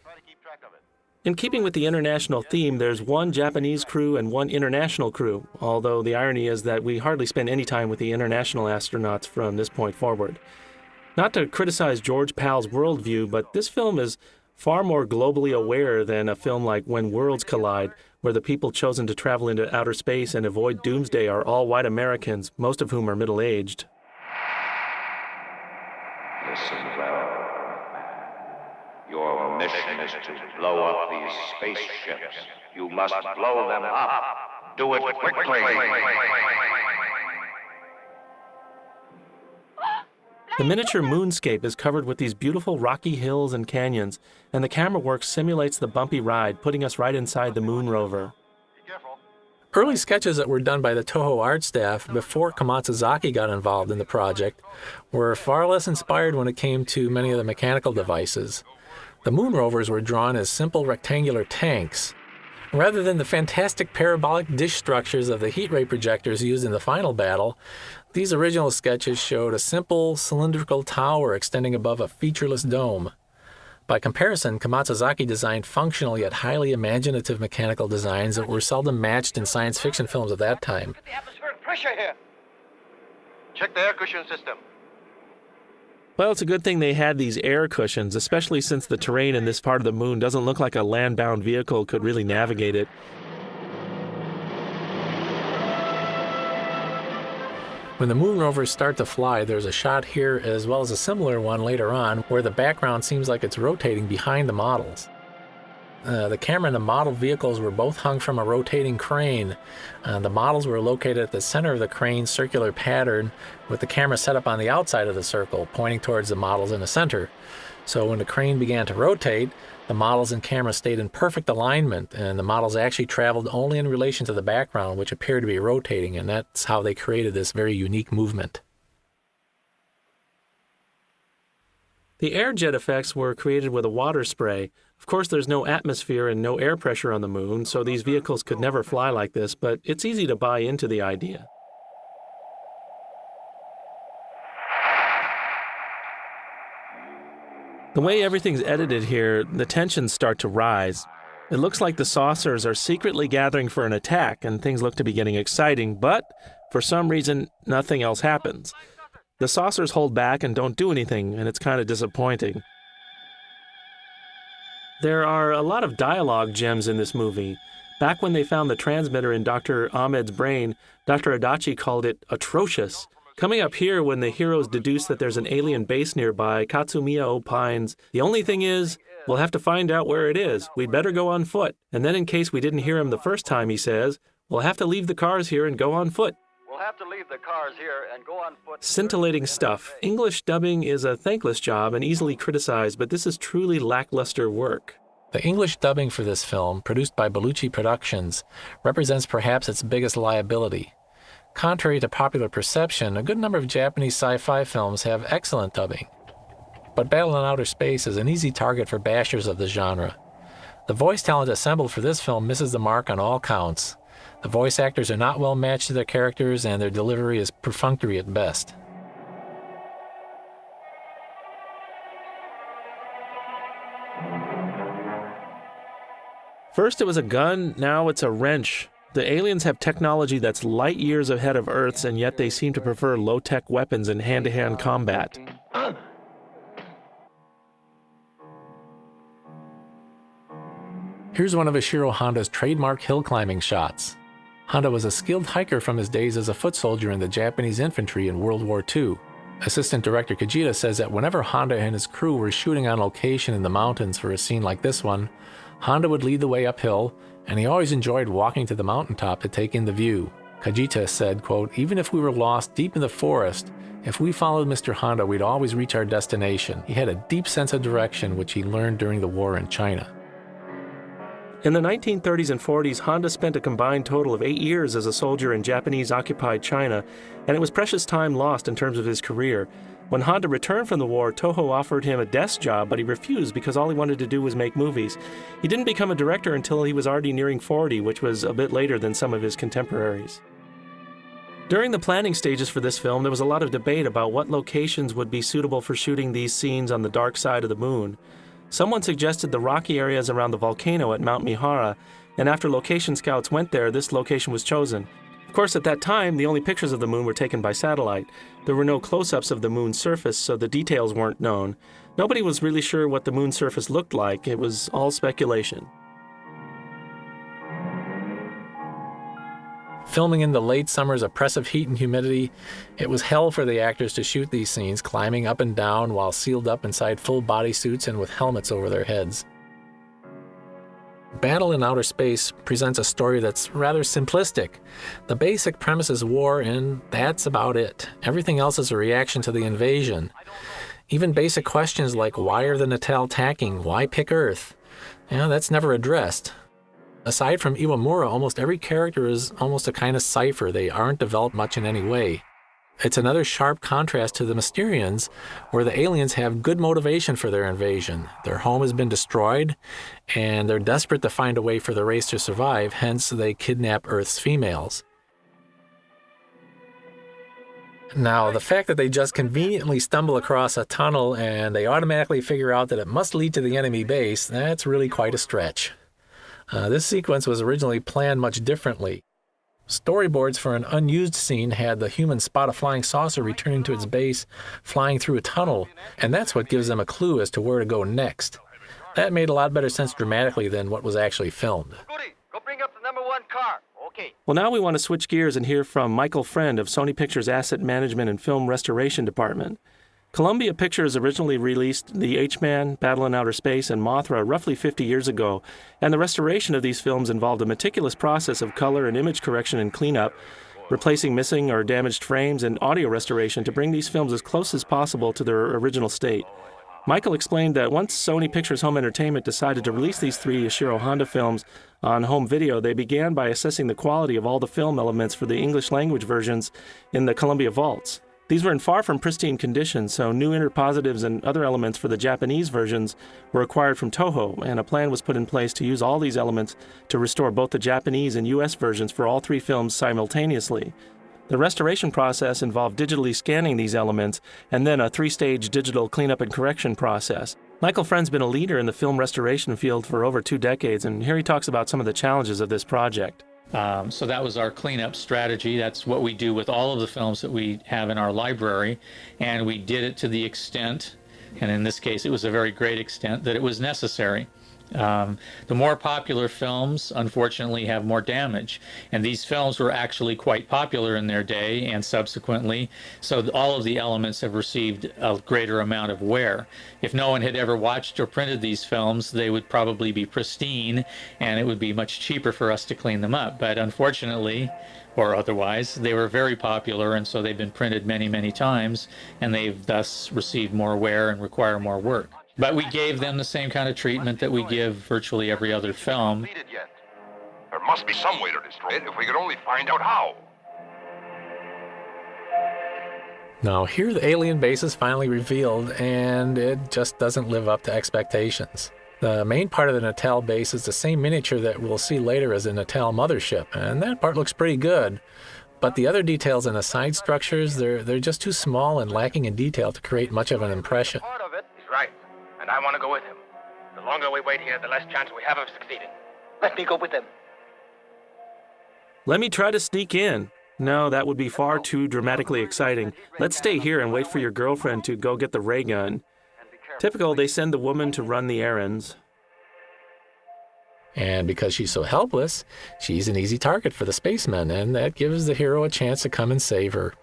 In keeping with the international theme, there's one Japanese crew and one international crew, although the irony is that we hardly spend any time with the international astronauts from this point forward. Not to criticize George Pal's worldview, but this film is far more globally aware than a film like When Worlds Collide, where the people chosen to travel into outer space and avoid doomsday are all white Americans, most of whom are middle-aged. Listen well. Your mission is to blow up these spaceships. You must blow them up. Do it quickly. The miniature moonscape is covered with these beautiful rocky hills and canyons, and the camera work simulates the bumpy ride, putting us right inside the moon rover. Early sketches that were done by the Toho art staff before Komatsuzaki got involved in the project were far less inspired when it came to many of the mechanical devices. The moon rovers were drawn as simple rectangular tanks. Rather than the fantastic parabolic dish structures of the heat ray projectors used in the final battle, these original sketches showed a simple cylindrical tower extending above a featureless dome. By comparison, Komatsuzaki designed functional yet highly imaginative mechanical designs that were seldom matched in science fiction films of that time. Look at the atmospheric pressure here. Check the air cushion system. Well, it's a good thing they had these air cushions, especially since the terrain in this part of the moon doesn't look like a land-bound vehicle could really navigate it. When the moon rovers start to fly, there's a shot here as well as a similar one later on where the background seems like it's rotating behind the models. The camera and the model vehicles were both hung from a rotating crane. The models were located at the center of the crane's circular pattern with the camera set up on the outside of the circle, pointing towards the models in the center. So when the crane began to rotate, the models and camera stayed in perfect alignment, and the models actually traveled only in relation to the background, which appeared to be rotating, and that's how they created this very unique movement. The air jet effects were created with a water spray. Of course, there's no atmosphere and no air pressure on the moon, so these vehicles could never fly like this, but it's easy to buy into the idea. The way everything's edited here, the tensions start to rise. It looks like the saucers are secretly gathering for an attack, and things look to be getting exciting, but for some reason, nothing else happens. The saucers hold back and don't do anything, and it's kind of disappointing. There are a lot of dialogue gems in this movie. Back when they found the transmitter in Dr. Ahmed's brain, Dr. Adachi called it atrocious. Coming up here, when the heroes deduce that there's an alien base nearby, Katsumiya opines, "The only thing is, we'll have to find out where it is. We'd better go on foot." And then in case we didn't hear him the first time, he says, "We'll have to leave the cars here and go on foot." We'll have to leave the cars here and go on foot. Scintillating stuff. English dubbing is a thankless job and easily criticized, but this is truly lackluster work. The English dubbing for this film, produced by Bellucci Productions, represents perhaps its biggest liability. Contrary to popular perception, a good number of Japanese sci-fi films have excellent dubbing. But Battle in Outer Space is an easy target for bashers of the genre. The voice talent assembled for this film misses the mark on all counts. The voice actors are not well matched to their characters, and their delivery is perfunctory at best. First it was a gun, now it's a wrench. The aliens have technology that's light years ahead of Earth's, and yet they seem to prefer low-tech weapons in hand-to-hand combat. Here's one of Ishiro Honda's trademark hill climbing shots. Honda was a skilled hiker from his days as a foot soldier in the Japanese infantry in World War II. Assistant director Kajita says that whenever Honda and his crew were shooting on location in the mountains for a scene like this one, Honda would lead the way uphill, and he always enjoyed walking to the mountaintop to take in the view. Kajita said, quote, "Even if we were lost deep in the forest, if we followed Mr. Honda, we'd always reach our destination. He had a deep sense of direction, which he learned during the war in China." In the 1930s and 40s, Honda spent a combined total of 8 years as a soldier in Japanese-occupied China, and it was precious time lost in terms of his career. When Honda returned from the war, Toho offered him a desk job, but he refused because all he wanted to do was make movies. He didn't become a director until he was already nearing 40, which was a bit later than some of his contemporaries. During the planning stages for this film, there was a lot of debate about what locations would be suitable for shooting these scenes on the dark side of the moon. Someone suggested the rocky areas around the volcano at Mount Mihara, and after location scouts went there, this location was chosen. Of course, at that time, the only pictures of the moon were taken by satellite. There were no close-ups of the moon's surface, so the details weren't known. Nobody was really sure what the moon's surface looked like. It was all speculation. Filming in the late summer's oppressive heat and humidity, it was hell for the actors to shoot these scenes, climbing up and down while sealed up inside full bodysuits and with helmets over their heads. Battle in Outer Space presents a story that's rather simplistic. The basic premise is war, and that's about it. Everything else is a reaction to the invasion. Even basic questions like, why are the Natal attacking? Why pick Earth? That's never addressed. Aside from Iwamura, almost every character is almost a kind of cipher. They aren't developed much in any way. It's another sharp contrast to the Mysterians, where the aliens have good motivation for their invasion. Their home has been destroyed, and they're desperate to find a way for the race to survive, hence they kidnap Earth's females. Now, the fact that they just conveniently stumble across a tunnel and they automatically figure out that it must lead to the enemy base, that's really quite a stretch. This sequence was originally planned much differently. Storyboards for an unused scene had the humans spot a flying saucer returning to its base, flying through a tunnel, and that's what gives them a clue as to where to go next. That made a lot better sense dramatically than what was actually filmed. Goody, go bring up the #1 car. Okay. Well, now we want to switch gears and hear from Michael Friend of Sony Pictures Asset Management and Film Restoration Department. Columbia Pictures originally released The H-Man, Battle in Outer Space, and Mothra roughly 50 years ago, and the restoration of these films involved a meticulous process of color and image correction and cleanup, replacing missing or damaged frames, and audio restoration to bring these films as close as possible to their original state. Michael explained that once Sony Pictures Home Entertainment decided to release these 3 Ishiro Honda films on home video, they began by assessing the quality of all the film elements for the English language versions in the Columbia vaults. These were in far from pristine condition, so new interpositives and other elements for the Japanese versions were acquired from Toho, and a plan was put in place to use all these elements to restore both the Japanese and US versions for all 3 films simultaneously. The restoration process involved digitally scanning these elements and then a 3-stage digital cleanup and correction process. Michael Friend's been a leader in the film restoration field for over 2 decades, and here he talks about some of the challenges of this project. So that was our cleanup strategy. That's what we do with all of the films that we have in our library, and we did it to the extent, and in this case it was a very great extent, that it was necessary. The more popular films, unfortunately, have more damage, and these films were actually quite popular in their day and subsequently, so all of the elements have received a greater amount of wear. If no one had ever watched or printed these films, they would probably be pristine, and it would be much cheaper for us to clean them up. But unfortunately, or otherwise, they were very popular, and so they've been printed many, many times, and they've thus received more wear and require more work. But we gave them the same kind of treatment that we give virtually every other film. There must be some way to destroy it if we could only find out how. Now, here the alien base is finally revealed, and it just doesn't live up to expectations. The main part of the Natal base is the same miniature that we'll see later as the Natal mothership, and that part looks pretty good. But the other details in the side structures, they're just too small and lacking in detail to create much of an impression. He's right, and I want to go with him. The longer we wait here, the less chance we have of succeeding. Let me go with them. Let me try to sneak in. No, that would be far too dramatically exciting. Let's stay here and wait for your girlfriend to go get the ray gun. Typical, they send the woman to run the errands. And because she's so helpless, she's an easy target for the spacemen, and that gives the hero a chance to come and save her.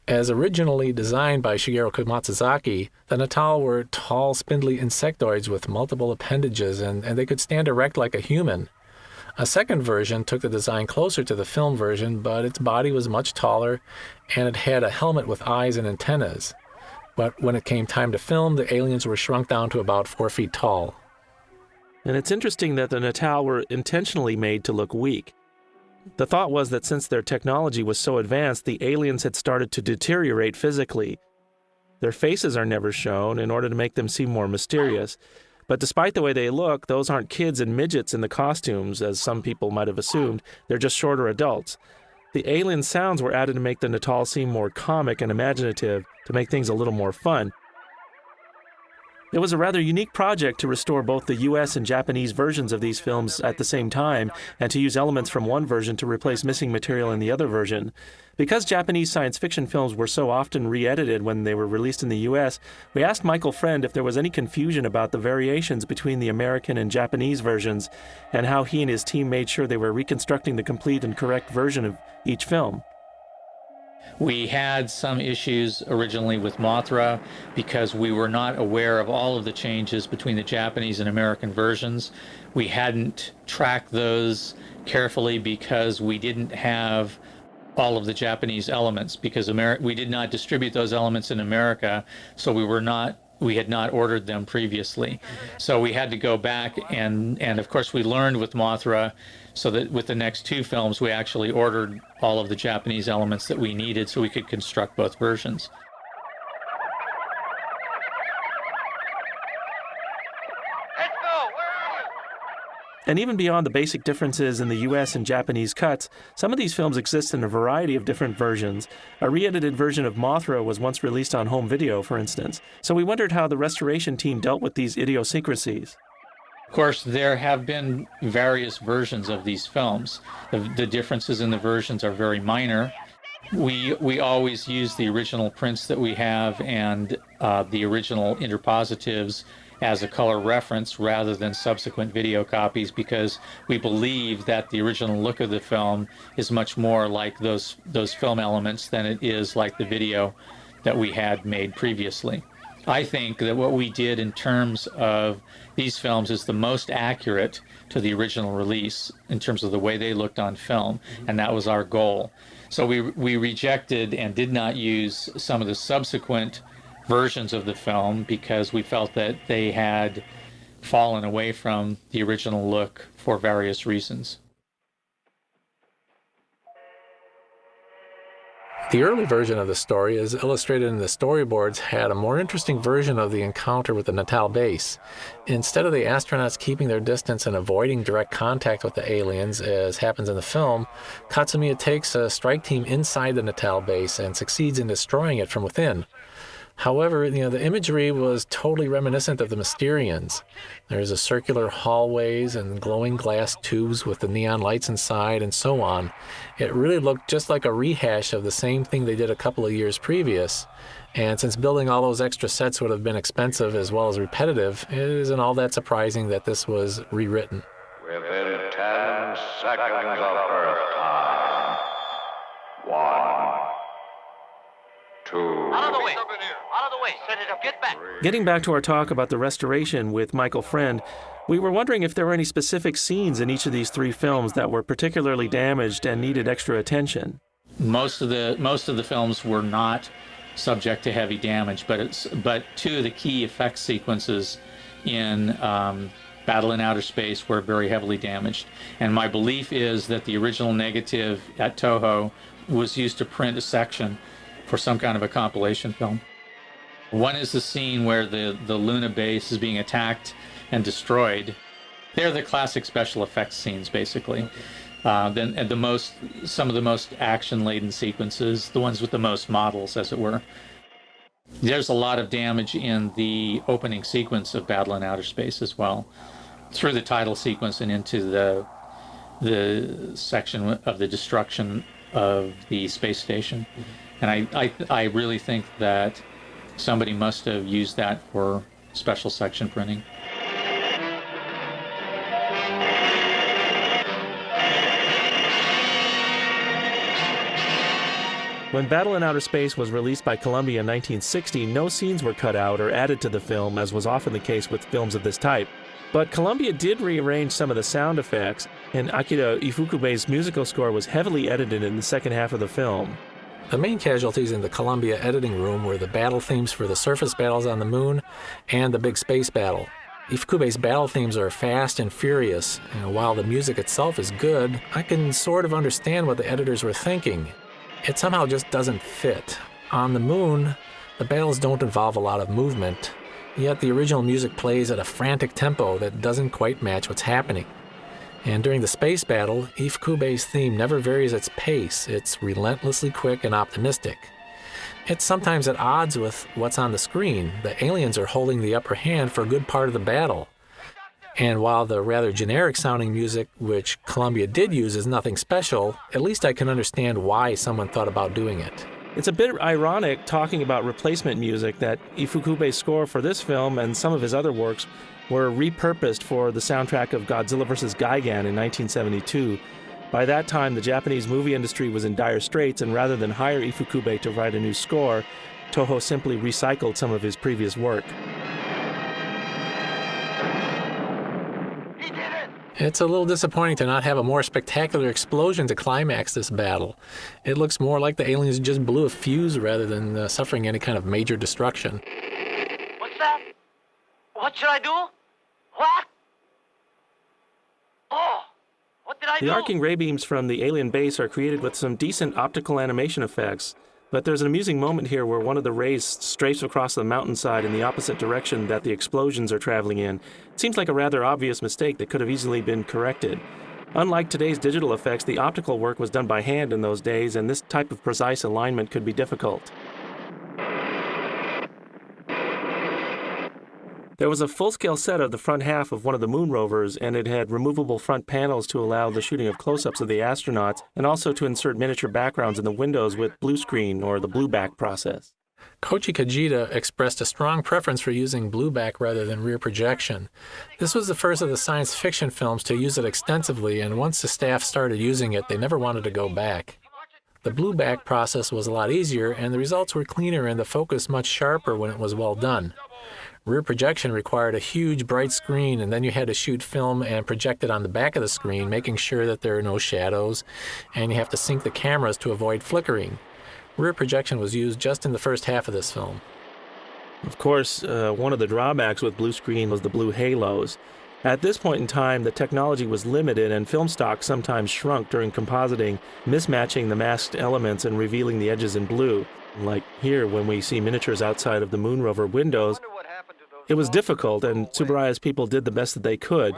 As originally designed by Shigeru Matsuzaki, the Natal were tall, spindly insectoids with multiple appendages, and they could stand erect like a human. A second version took the design closer to the film version, but its body was much taller, and it had a helmet with eyes and antennas. But when it came time to film, the aliens were shrunk down to about 4 feet tall. And it's interesting that the Natal were intentionally made to look weak. The thought was that since their technology was so advanced, the aliens had started to deteriorate physically. Their faces are never shown in order to make them seem more mysterious. But despite the way they look, those aren't kids and midgets in the costumes, as some people might have assumed. They're just shorter adults. The alien sounds were added to make the Natal seem more comic and imaginative, to make things a little more fun. It was a rather unique project to restore both the US and Japanese versions of these films at the same time, and to use elements from one version to replace missing material in the other version. Because Japanese science fiction films were so often re-edited when they were released in the US, we asked Michael Friend if there was any confusion about the variations between the American and Japanese versions, and how he and his team made sure they were reconstructing the complete and correct version of each film. We had some issues originally with Mothra because we were not aware of all of the changes between the Japanese and American versions. We hadn't tracked those carefully because we didn't have all of the Japanese elements, because we did not distribute those elements in America, so we had not ordered them previously. So we had to go back and of course we learned with Mothra, so that with the next two films we actually ordered all of the Japanese elements that we needed so we could construct both versions. Let's go! Where are you? And even beyond the basic differences in the US and Japanese cuts, some of these films exist in a variety of different versions. A re-edited version of Mothra was once released on home video, for instance. So we wondered how the restoration team dealt with these idiosyncrasies. Of course, there have been various versions of these films. The differences in the versions are very minor. We always use the original prints that we have and the original interpositives as a color reference rather than subsequent video copies, because we believe that the original look of the film is much more like those film elements than it is like the video that we had made previously. I think that what we did in terms of these films is the most accurate to the original release in terms of the way they looked on film, and that was our goal. So we rejected and did not use some of the subsequent versions of the film because we felt that they had fallen away from the original look for various reasons. The early version of the story, as illustrated in the storyboards, had a more interesting version of the encounter with the Natal base. Instead of the astronauts keeping their distance and avoiding direct contact with the aliens, as happens in the film, Katsumiya takes a strike team inside the Natal base and succeeds in destroying it from within. However, the imagery was totally reminiscent of the Mysterians. There's a circular hallways and glowing glass tubes with the neon lights inside and so on. It really looked just like a rehash of the same thing they did a couple of years previous. And since building all those extra sets would have been expensive as well as repetitive, it isn't all that surprising that this was rewritten. Within 10 seconds of Earth time. 1, 2. Out of the way! Out of the way! Set it up! Get back! Getting back to our talk about the restoration with Michael Friend, we were wondering if there were any specific scenes in each of these three films that were particularly damaged and needed extra attention. Most of the films were not subject to heavy damage, but two of the key effect sequences in Battle in Outer Space were very heavily damaged. And my belief is that the original negative at Toho was used to print a section for some kind of a compilation film. One is the scene where the Luna base is being attacked and destroyed. They're the classic special effects scenes, basically. Then some of the most action-laden sequences, the ones with the most models, as it were. There's a lot of damage in the opening sequence of Battle in Outer Space as well, through the title sequence and into the section of the destruction of the space station. And I really think that somebody must have used that for special section printing. When Battle in Outer Space was released by Columbia in 1960, no scenes were cut out or added to the film, as was often the case with films of this type. But Columbia did rearrange some of the sound effects, and Akira Ifukube's musical score was heavily edited in the second half of the film. The main casualties in the Columbia editing room were the battle themes for the surface battles on the moon and the big space battle. Ifukube's battle themes are fast and furious, and while the music itself is good, I can sort of understand what the editors were thinking. It somehow just doesn't fit. On the moon, the battles don't involve a lot of movement, yet the original music plays at a frantic tempo that doesn't quite match what's happening. And during the space battle, Ifukube's theme never varies its pace. It's relentlessly quick and optimistic. It's sometimes at odds with what's on the screen. The aliens are holding the upper hand for a good part of the battle. And while the rather generic-sounding music, which Columbia did use, is nothing special, at least I can understand why someone thought about doing it. It's a bit ironic talking about replacement music that Ifukube's score for this film and some of his other works were repurposed for the soundtrack of Godzilla vs. Gigan in 1972. By that time, the Japanese movie industry was in dire straits, and rather than hire Ifukube to write a new score, Toho simply recycled some of his previous work. He did it! It's a little disappointing to not have a more spectacular explosion to climax this battle. It looks more like the aliens just blew a fuse rather than suffering any kind of major destruction. What's that? What should I do? What? Oh, what did I do? The arcing ray beams from the alien base are created with some decent optical animation effects, but there's an amusing moment here where one of the rays strafes across the mountainside in the opposite direction that the explosions are traveling in. It seems like a rather obvious mistake that could have easily been corrected. Unlike today's digital effects, the optical work was done by hand in those days, and this type of precise alignment could be difficult. There was a full-scale set of the front half of one of the moon rovers, and it had removable front panels to allow the shooting of close-ups of the astronauts, and also to insert miniature backgrounds in the windows with blue screen, or the blueback process. Koji Kajita expressed a strong preference for using blueback rather than rear projection. This was the first of the science fiction films to use it extensively, and once the staff started using it, they never wanted to go back. The blueback process was a lot easier, and the results were cleaner and the focus much sharper when it was well done. Rear projection required a huge bright screen, and then you had to shoot film and project it on the back of the screen, making sure that there are no shadows, and you have to sync the cameras to avoid flickering. Rear projection was used just in the first half of this film. Of course, one of the drawbacks with blue screen was the blue halos. At this point in time, the technology was limited, and film stock sometimes shrunk during compositing, mismatching the masked elements and revealing the edges in blue. Like here, when we see miniatures outside of the moon rover windows, it was difficult, and Tsuburaya's people did the best that they could.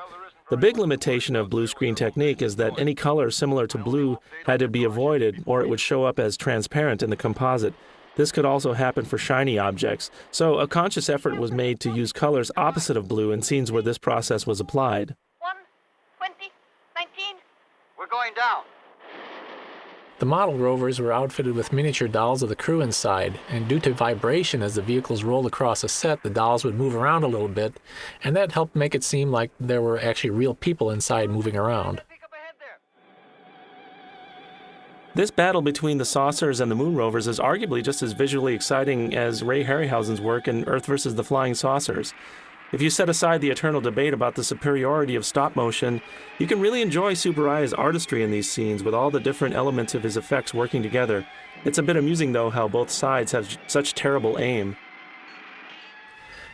The big limitation of blue screen technique is that any color similar to blue had to be avoided, or it would show up as transparent in the composite. This could also happen for shiny objects, so a conscious effort was made to use colors opposite of blue in scenes where this process was applied. 1, 20, 19. We're going down. The model rovers were outfitted with miniature dolls of the crew inside, and due to vibration as the vehicles rolled across a set, the dolls would move around a little bit, and that helped make it seem like there were actually real people inside moving around. This battle between the saucers and the moon rovers is arguably just as visually exciting as Ray Harryhausen's work in Earth vs. the Flying Saucers. If you set aside the eternal debate about the superiority of stop motion, you can really enjoy Tsuburaya's artistry in these scenes with all the different elements of his effects working together. It's a bit amusing, though, how both sides have such terrible aim.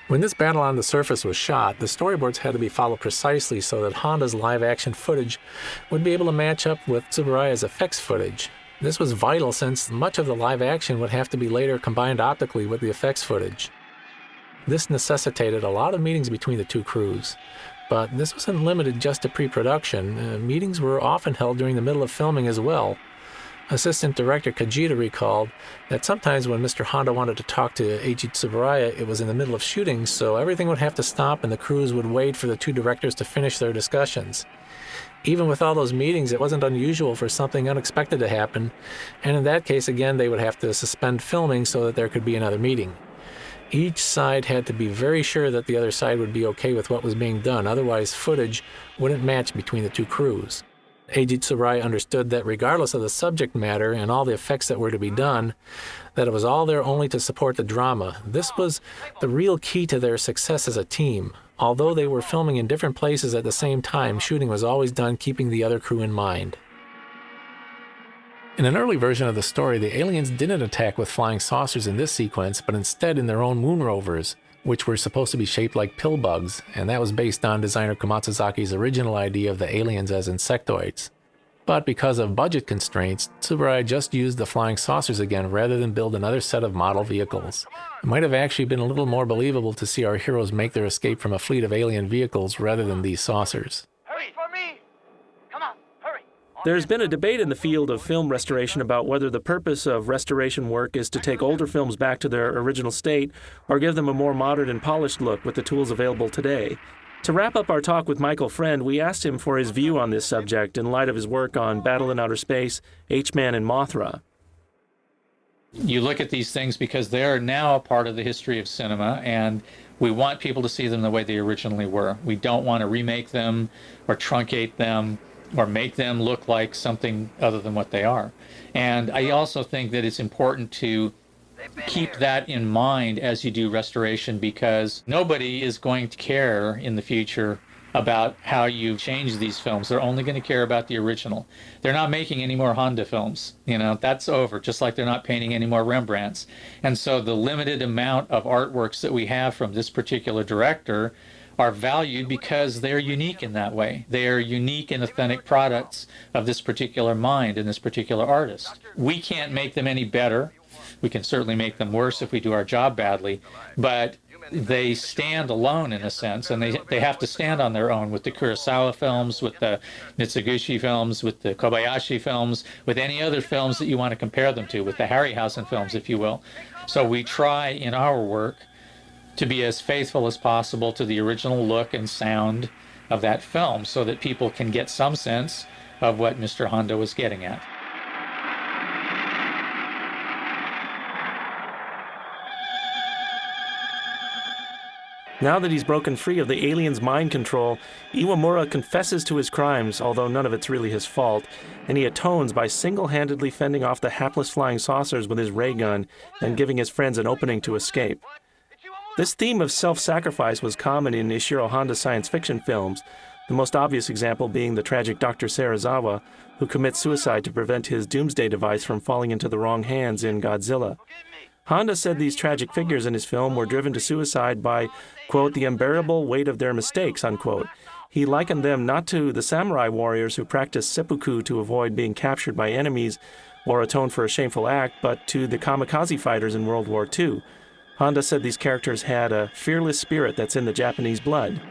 When this battle on the surface was shot, the storyboards had to be followed precisely so that Honda's live-action footage would be able to match up with Tsuburaya's effects footage. This was vital since much of the live-action would have to be later combined optically with the effects footage. This necessitated a lot of meetings between the two crews. But this wasn't limited just to pre-production. Meetings were often held during the middle of filming as well. Assistant Director Kajita recalled that sometimes when Mr. Honda wanted to talk to Eiji Tsuburaya, it was in the middle of shooting, so everything would have to stop and the crews would wait for the two directors to finish their discussions. Even with all those meetings, it wasn't unusual for something unexpected to happen, and in that case, again, they would have to suspend filming so that there could be another meeting. Each side had to be very sure that the other side would be okay with what was being done, otherwise footage wouldn't match between the two crews. Eiji Tsuburaya understood that regardless of the subject matter and all the effects that were to be done, that it was all there only to support the drama. This was the real key to their success as a team. Although they were filming in different places at the same time, shooting was always done keeping the other crew in mind. In an early version of the story, the aliens didn't attack with flying saucers in this sequence, but instead in their own moon rovers, which were supposed to be shaped like pill bugs, and that was based on designer Komatsuzaki's original idea of the aliens as insectoids. But because of budget constraints, Tsuburaya just used the flying saucers again rather than build another set of model vehicles. It might have actually been a little more believable to see our heroes make their escape from a fleet of alien vehicles rather than these saucers. Hurry for me! Come on, hurry! There's been a debate in the field of film restoration about whether the purpose of restoration work is to take older films back to their original state or give them a more modern and polished look with the tools available today. To wrap up our talk with Michael Friend, we asked him for his view on this subject in light of his work on Battle in Outer Space, H-Man, and Mothra. You look at these things because they are now a part of the history of cinema, and we want people to see them the way they originally were. We don't want to remake them or truncate them or make them look like something other than what they are. And I also think that it's important to keep that in mind as you do restoration, because nobody is going to care in the future about how you change these films. They're only going to care about the original. They're not making any more Honda films. That's over, just like they're not painting any more Rembrandts. And so the limited amount of artworks that we have from this particular director are valued because they're unique in that way. They are unique and authentic products of this particular mind and this particular artist. We can't make them any better. We can certainly make them worse if we do our job badly, but they stand alone in a sense, and they have to stand on their own with the Kurosawa films, with the Mitsugushi films, with the Kobayashi films, with any other films that you want to compare them to, with the Harryhausen films, if you will. So we try in our work to be as faithful as possible to the original look and sound of that film so that people can get some sense of what Mr. Honda was getting at. Now that he's broken free of the alien's mind control, Iwamura confesses to his crimes, although none of it's really his fault, and he atones by single-handedly fending off the hapless flying saucers with his ray gun and giving his friends an opening to escape. This theme of self-sacrifice was common in Ishiro Honda's science fiction films, the most obvious example being the tragic Dr. Serizawa, who commits suicide to prevent his doomsday device from falling into the wrong hands in Godzilla. Honda said these tragic figures in his film were driven to suicide by, quote, the unbearable weight of their mistakes, unquote. He likened them not to the samurai warriors who practiced seppuku to avoid being captured by enemies or atone for a shameful act, but to the kamikaze fighters in World War II. Honda said these characters had a fearless spirit that's in the Japanese blood.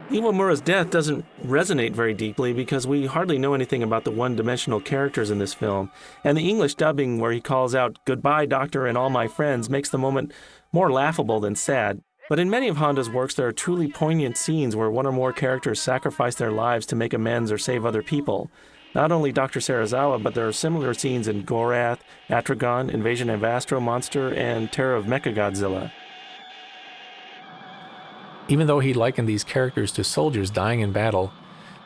Iwamura's death doesn't resonate very deeply because we hardly know anything about the one-dimensional characters in this film, and the English dubbing where he calls out, "Goodbye, Doctor, and all my friends," makes the moment more laughable than sad. But in many of Honda's works, there are truly poignant scenes where one or more characters sacrifice their lives to make amends or save other people. Not only Dr. Serizawa, but there are similar scenes in Gorath, Atragon, Invasion of Astro Monster, and Terror of Mechagodzilla. Even though he likened these characters to soldiers dying in battle,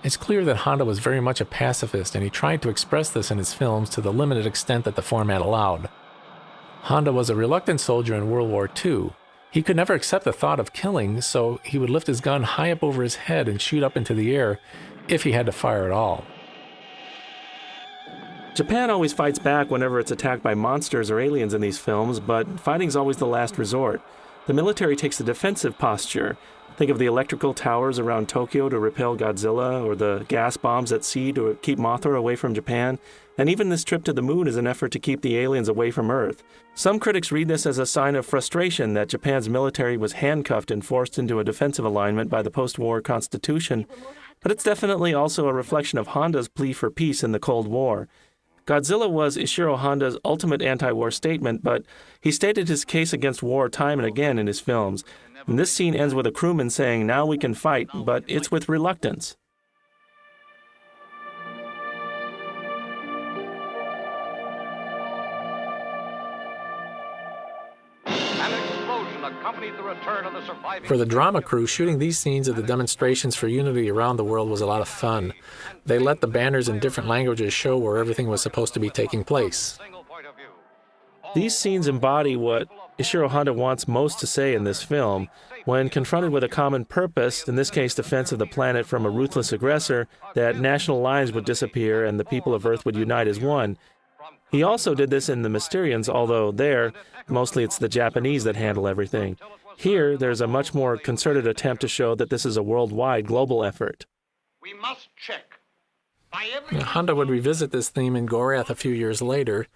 it's clear that Honda was very much a pacifist, and he tried to express this in his films to the limited extent that the format allowed. Honda was a reluctant soldier in World War II. He could never accept the thought of killing, so he would lift his gun high up over his head and shoot up into the air if he had to fire at all. Japan always fights back whenever it's attacked by monsters or aliens in these films, but fighting's always the last resort. The military takes a defensive posture. Think of the electrical towers around Tokyo to repel Godzilla, or the gas bombs at sea to keep Mothra away from Japan, and even this trip to the moon is an effort to keep the aliens away from Earth. Some critics read this as a sign of frustration that Japan's military was handcuffed and forced into a defensive alignment by the post-war constitution, but it's definitely also a reflection of Honda's plea for peace in the Cold War. Godzilla was Ishiro Honda's ultimate anti-war statement, but he stated his case against war time and again in his films. And this scene ends with a crewman saying, "Now we can fight," but it's with reluctance. For the drama crew, shooting these scenes of the demonstrations for unity around the world was a lot of fun. They let the banners in different languages show where everything was supposed to be taking place. These scenes embody what Ishiro Honda wants most to say in this film. When confronted with a common purpose, in this case defense of the planet from a ruthless aggressor, that national lines would disappear and the people of Earth would unite as one. He also did this in The Mysterians, although there, mostly it's the Japanese that handle everything. Here, there's a much more concerted attempt to show that this is a worldwide, global effort. We must check. Honda would revisit this theme in Gorath a few years later.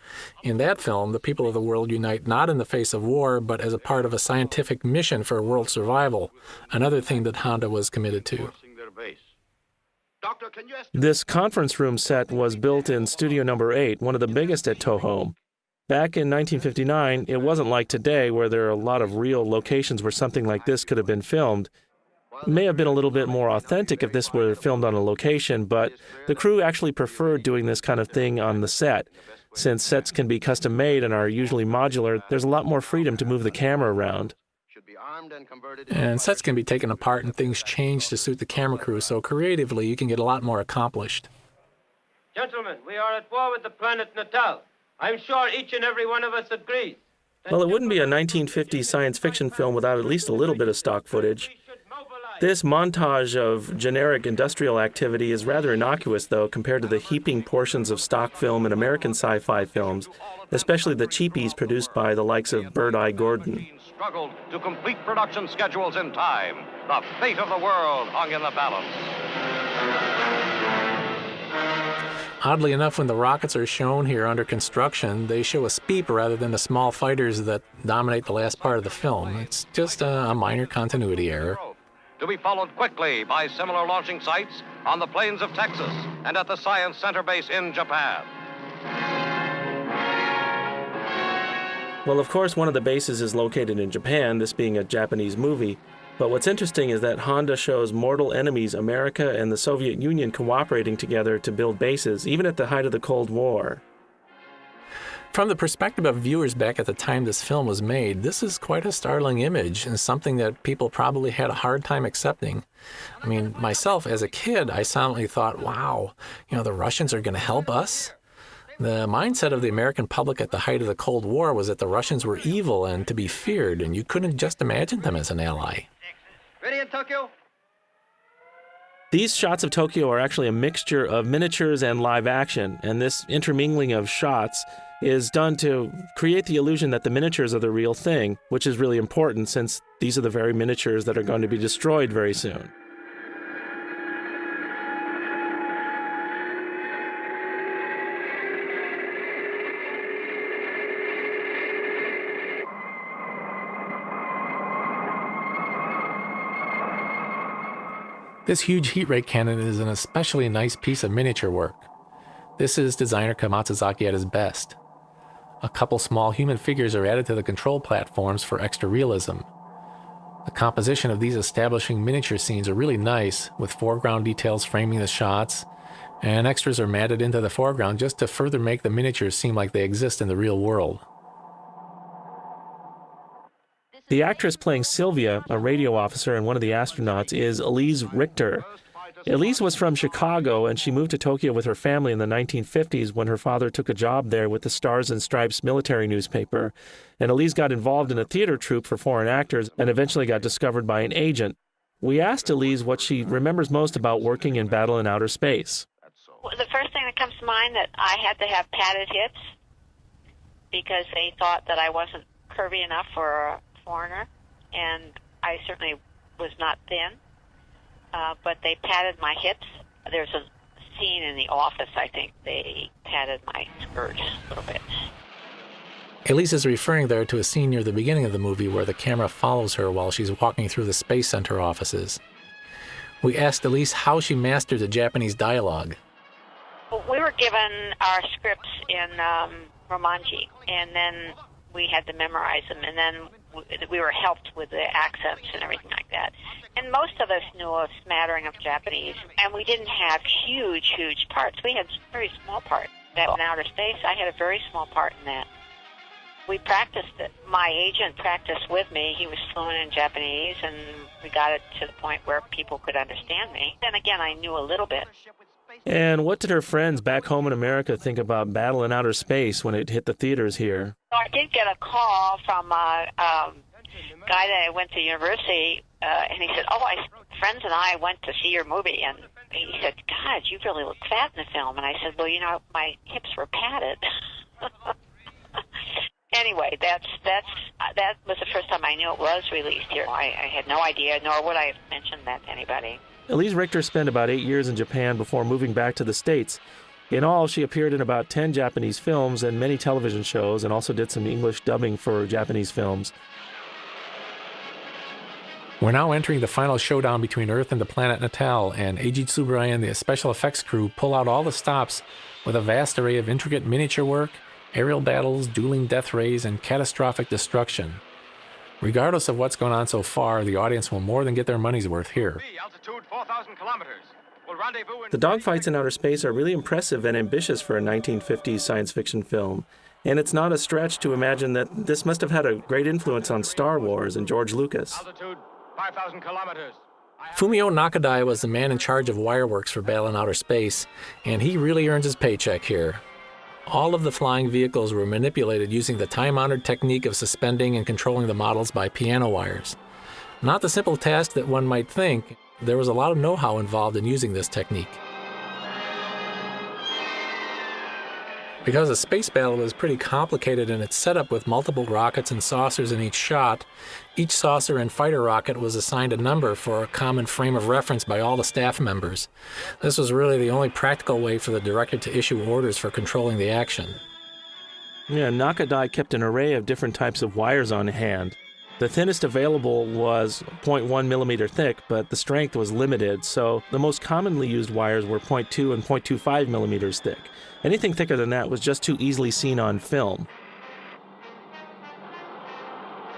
In that film, the people of the world unite not in the face of war, but as a part of a scientific mission for world survival, another thing that Honda was committed to. Doctor, can you This conference room set was built in Studio Number 8, one of the biggest at Toho. Back in 1959, it wasn't like today where there are a lot of real locations where something like this could have been filmed. It may have been a little bit more authentic if this were filmed on a location, but the crew actually preferred doing this kind of thing on the set. Since sets can be custom made and are usually modular, there's a lot more freedom to move the camera around. And sets can be taken apart and things changed to suit the camera crew, so creatively you can get a lot more accomplished. Gentlemen, we are at war with the planet Natal. I'm sure each and every one of us agrees. Well, it wouldn't be a 1950s science fiction film without at least a little bit of stock footage. This montage of generic industrial activity is rather innocuous, though, compared to the heaping portions of stock film in American sci-fi films, especially the cheapies produced by the likes of Bird Eye Gordon. struggled to complete production schedules in time. The fate of the world hung in the balance. Oddly enough, when the rockets are shown here under construction, they show a speep rather than the small fighters that dominate the last part of the film. It's just a minor continuity error. To be followed quickly by similar launching sites on the plains of Texas and at the Science Center base in Japan. Well, of course, one of the bases is located in Japan, this being a Japanese movie. But what's interesting is that Honda shows mortal enemies America and the Soviet Union cooperating together to build bases, even at the height of the Cold War. From the perspective of viewers back at the time this film was made, this is quite a startling image and something that people probably had a hard time accepting. I mean, myself, as a kid, I silently thought, wow, the Russians are going to help us? The mindset of the American public at the height of the Cold War was that the Russians were evil and to be feared, and you couldn't just imagine them as an ally. Ready in Tokyo? These shots of Tokyo are actually a mixture of miniatures and live action, and this intermingling of shots is done to create the illusion that the miniatures are the real thing, which is really important since these are the very miniatures that are going to be destroyed very soon. This huge heat ray cannon is an especially nice piece of miniature work. This is designer Kamatsuzaki at his best. A couple small human figures are added to the control platforms for extra realism. The composition of these establishing miniature scenes are really nice, with foreground details framing the shots, and extras are matted into the foreground just to further make the miniatures seem like they exist in the real world. The actress playing Sylvia, a radio officer and one of the astronauts, is Elise Richter. Elise was from Chicago, and she moved to Tokyo with her family in the 1950s when her father took a job there with the Stars and Stripes military newspaper. And Elise got involved in a theater troupe for foreign actors and eventually got discovered by an agent. We asked Elise what she remembers most about working in Battle in Outer Space. Well, the first thing that comes to mind that I had to have padded hips because they thought that I wasn't curvy enough for a foreigner, and I certainly was not thin. But they padded my hips. There's a scene in The Office, I think. They padded my skirt a little bit. Elise is referring there to a scene near the beginning of the movie where the camera follows her while she's walking through the Space Center offices. We asked Elise how she mastered the Japanese dialogue. Well, we were given our scripts in Romanji, and then we had to memorize them, and then we were helped with the accents and everything like that. And most of us knew a smattering of Japanese, and we didn't have huge parts. We had very small parts. That in Outer Space, I had a very small part in that. We practiced it. My agent practiced with me. He was fluent in Japanese, and we got it to the point where people could understand me. Then again, I knew a little bit. And what did her friends back home in America think about Battle in Outer Space when it hit the theaters here? So I did get a call from a guy that I went to university, and he said, friends and I went to see your movie, and he said, God, you really look fat in the film. And I said, well, my hips were padded. Anyway, that was the first time I knew it was released here. I had no idea, nor would I have mentioned that to anybody. Elise Richter spent about 8 years in Japan before moving back to the States. In all, she appeared in about 10 Japanese films and many television shows, and also did some English dubbing for Japanese films. We're now entering the final showdown between Earth and the planet Natal, and Eiji Tsuburaya and the special effects crew pull out all the stops with a vast array of intricate miniature work, aerial battles, dueling death rays, and catastrophic destruction. Regardless of what's gone on so far, the audience will more than get their money's worth here. Altitude 4,000 kilometers. We'll rendezvous in The dogfights in outer space are really impressive and ambitious for a 1950s science fiction film, and it's not a stretch to imagine that this must have had a great influence on Star Wars and George Lucas. altitude 5,000 kilometers. Fumio Nakadai was the man in charge of wireworks for Battle in Outer Space, and he really earns his paycheck here. All of the flying vehicles were manipulated using the time-honored technique of suspending and controlling the models by piano wires. Not the simple task that one might think. There was a lot of know-how involved in using this technique. Because a space battle was pretty complicated in its setup with multiple rockets and saucers in each shot, each saucer and fighter rocket was assigned a number for a common frame of reference by all the staff members. This was really the only practical way for the director to issue orders for controlling the action. Yeah, Nakadai kept an array of different types of wires on hand. The thinnest available was 0.1 millimeter thick, but the strength was limited, so the most commonly used wires were 0.2 and 0.25 millimeters thick. Anything thicker than that was just too easily seen on film.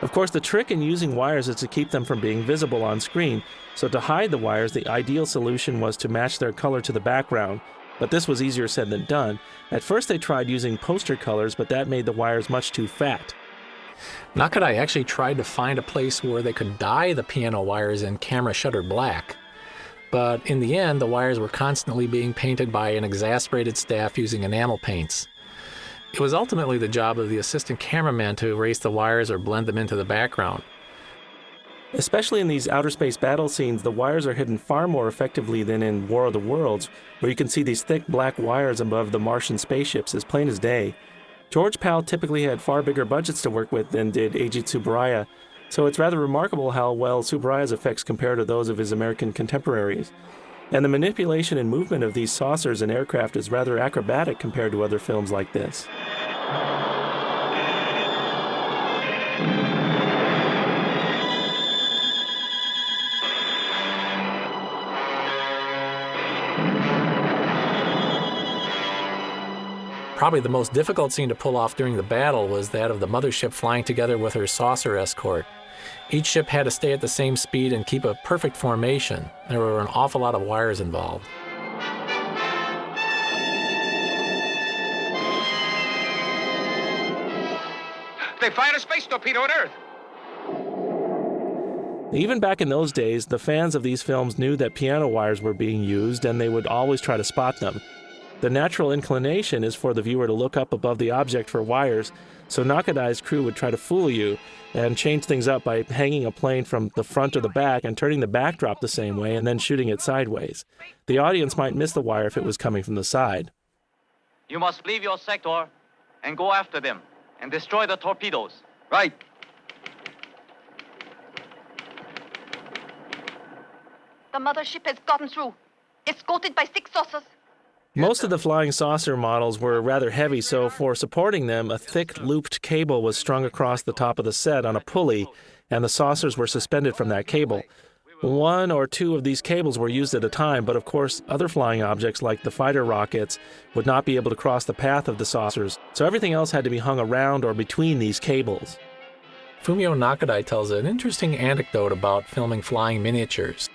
Of course, the trick in using wires is to keep them from being visible on screen, so to hide the wires, the ideal solution was to match their color to the background, but this was easier said than done. At first they tried using poster colors, but that made the wires much too fat. Nakadai actually tried to find a place where they could dye the piano wires in camera shutter black. But in the end, the wires were constantly being painted by an exasperated staff using enamel paints. It was ultimately the job of the assistant cameraman to erase the wires or blend them into the background. Especially in these outer space battle scenes, the wires are hidden far more effectively than in War of the Worlds, where you can see these thick black wires above the Martian spaceships as plain as day. George Pal typically had far bigger budgets to work with than did Eiji Tsuburaya, so it's rather remarkable how well Tsuburaya's effects compare to those of his American contemporaries. And the manipulation and movement of these saucers and aircraft is rather acrobatic compared to other films like this. Probably the most difficult scene to pull off during the battle was that of the mothership flying together with her saucer escort. Each ship had to stay at the same speed and keep a perfect formation. There were an awful lot of wires involved. They fired a space torpedo at Earth. Even back in those days, the fans of these films knew that piano wires were being used, and they would always try to spot them. The natural inclination is for the viewer to look up above the object for wires, so Nakadai's crew would try to fool you and change things up by hanging a plane from the front or the back and turning the backdrop the same way and then shooting it sideways. The audience might miss the wire if it was coming from the side. You must leave your sector and go after them and destroy the torpedoes. Right. The mothership has gotten through, escorted by 6 saucers. Most of the flying saucer models were rather heavy, so for supporting them, a thick looped cable was strung across the top of the set on a pulley, and the saucers were suspended from that cable. 1 or 2 of these cables were used at a time, but of course other flying objects like the fighter rockets would not be able to cross the path of the saucers, so everything else had to be hung around or between these cables. Fumio Nakadai tells an interesting anecdote about filming flying miniatures.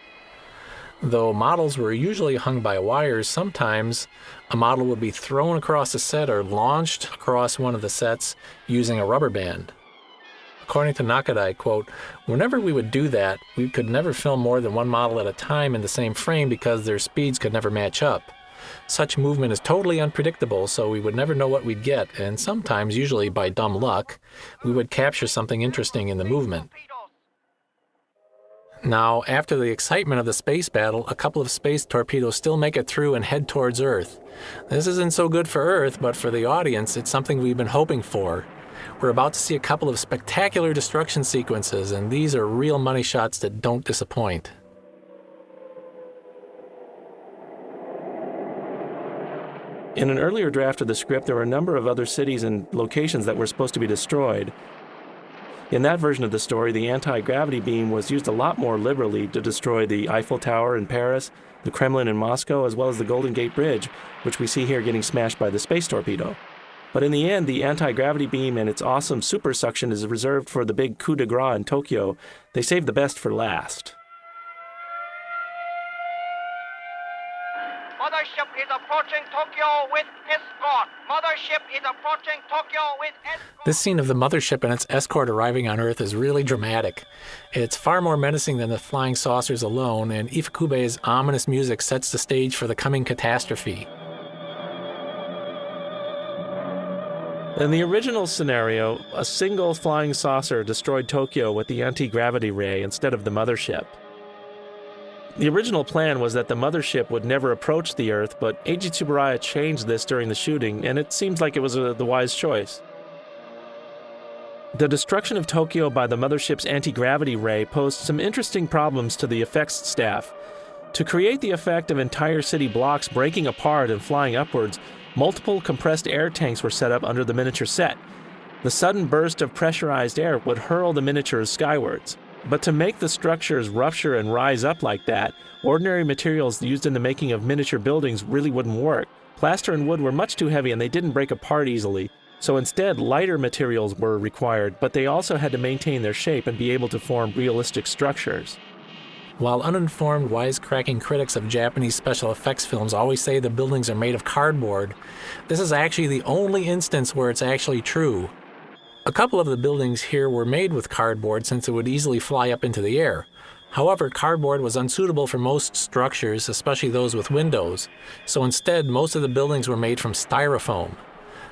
Though models were usually hung by wires, sometimes a model would be thrown across a set or launched across one of the sets using a rubber band. According to Nakadai, quote, "Whenever we would do that, we could never film more than one model at a time in the same frame because their speeds could never match up. Such movement is totally unpredictable, so we would never know what we'd get, and sometimes, usually by dumb luck, we would capture something interesting in the movement." Now, after the excitement of the space battle, a couple of space torpedoes still make it through and head towards Earth. This isn't so good for Earth, but for the audience, it's something we've been hoping for. We're about to see a couple of spectacular destruction sequences, and these are real money shots that don't disappoint. In an earlier draft of the script, there were a number of other cities and locations that were supposed to be destroyed. In that version of the story, the anti-gravity beam was used a lot more liberally to destroy the Eiffel Tower in Paris, the Kremlin in Moscow, as well as the Golden Gate Bridge, which we see here getting smashed by the space torpedo. But in the end, the anti-gravity beam and its awesome super suction is reserved for the big coup de grace in Tokyo. They saved the best for last. Mothership is approaching Tokyo with escort. Mothership is approaching Tokyo with escort. This scene of the mothership and its escort arriving on Earth is really dramatic. It's far more menacing than the flying saucers alone, and Ifukube's ominous music sets the stage for the coming catastrophe. In the original scenario, a single flying saucer destroyed Tokyo with the anti-gravity ray instead of the mothership. The original plan was that the mothership would never approach the Earth, but Eiji Tsuburaya changed this during the shooting, and it seems like it was the wise choice. The destruction of Tokyo by the mothership's anti-gravity ray posed some interesting problems to the effects staff. To create the effect of entire city blocks breaking apart and flying upwards, multiple compressed air tanks were set up under the miniature set. The sudden burst of pressurized air would hurl the miniatures skywards. But to make the structures rupture and rise up like that, ordinary materials used in the making of miniature buildings really wouldn't work. Plaster and wood were much too heavy and they didn't break apart easily. So instead, lighter materials were required, but they also had to maintain their shape and be able to form realistic structures. While uninformed, wisecracking critics of Japanese special effects films always say the buildings are made of cardboard, this is actually the only instance where it's actually true. A couple of the buildings here were made with cardboard since it would easily fly up into the air. However, cardboard was unsuitable for most structures, especially those with windows, so instead most of the buildings were made from styrofoam.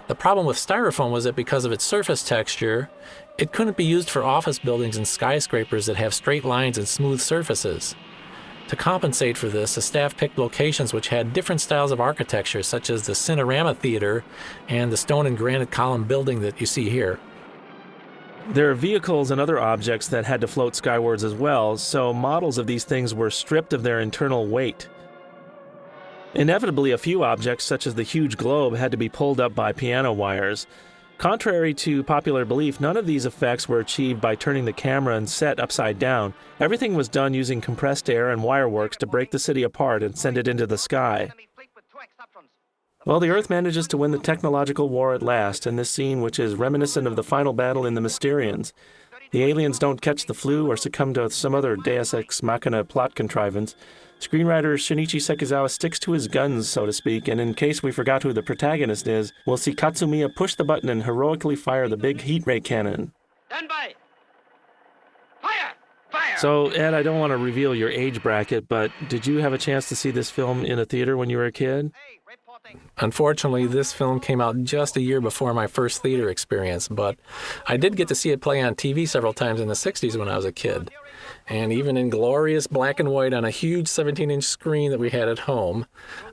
The problem with styrofoam was that because of its surface texture, it couldn't be used for office buildings and skyscrapers that have straight lines and smooth surfaces. To compensate for this, the staff picked locations which had different styles of architecture, such as the Cinerama Theater and the stone and granite column building that you see here. There are vehicles and other objects that had to float skywards as well, so models of these things were stripped of their internal weight. Inevitably, a few objects, such as the huge globe, had to be pulled up by piano wires. Contrary to popular belief, none of these effects were achieved by turning the camera and set upside down. Everything was done using compressed air and wireworks to break the city apart and send it into the sky. Well, the Earth manages to win the technological war at last in this scene, which is reminiscent of the final battle in the Mysterians. The aliens don't catch the flu or succumb to some other deus ex machina plot contrivance. Screenwriter Shinichi Sekizawa sticks to his guns, so to speak, and in case we forgot who the protagonist is, we'll see Katsumiya push the button and heroically fire the big heat ray cannon. Stand by! Fire! Fire! So, Ed, I don't want to reveal your age bracket, but did you have a chance to see this film in a theater when you were a kid? Unfortunately, this film came out just a year before my first theater experience, but I did get to see it play on TV several times in the 60s when I was a kid. And even in glorious black and white on a huge 17-inch screen that we had at home,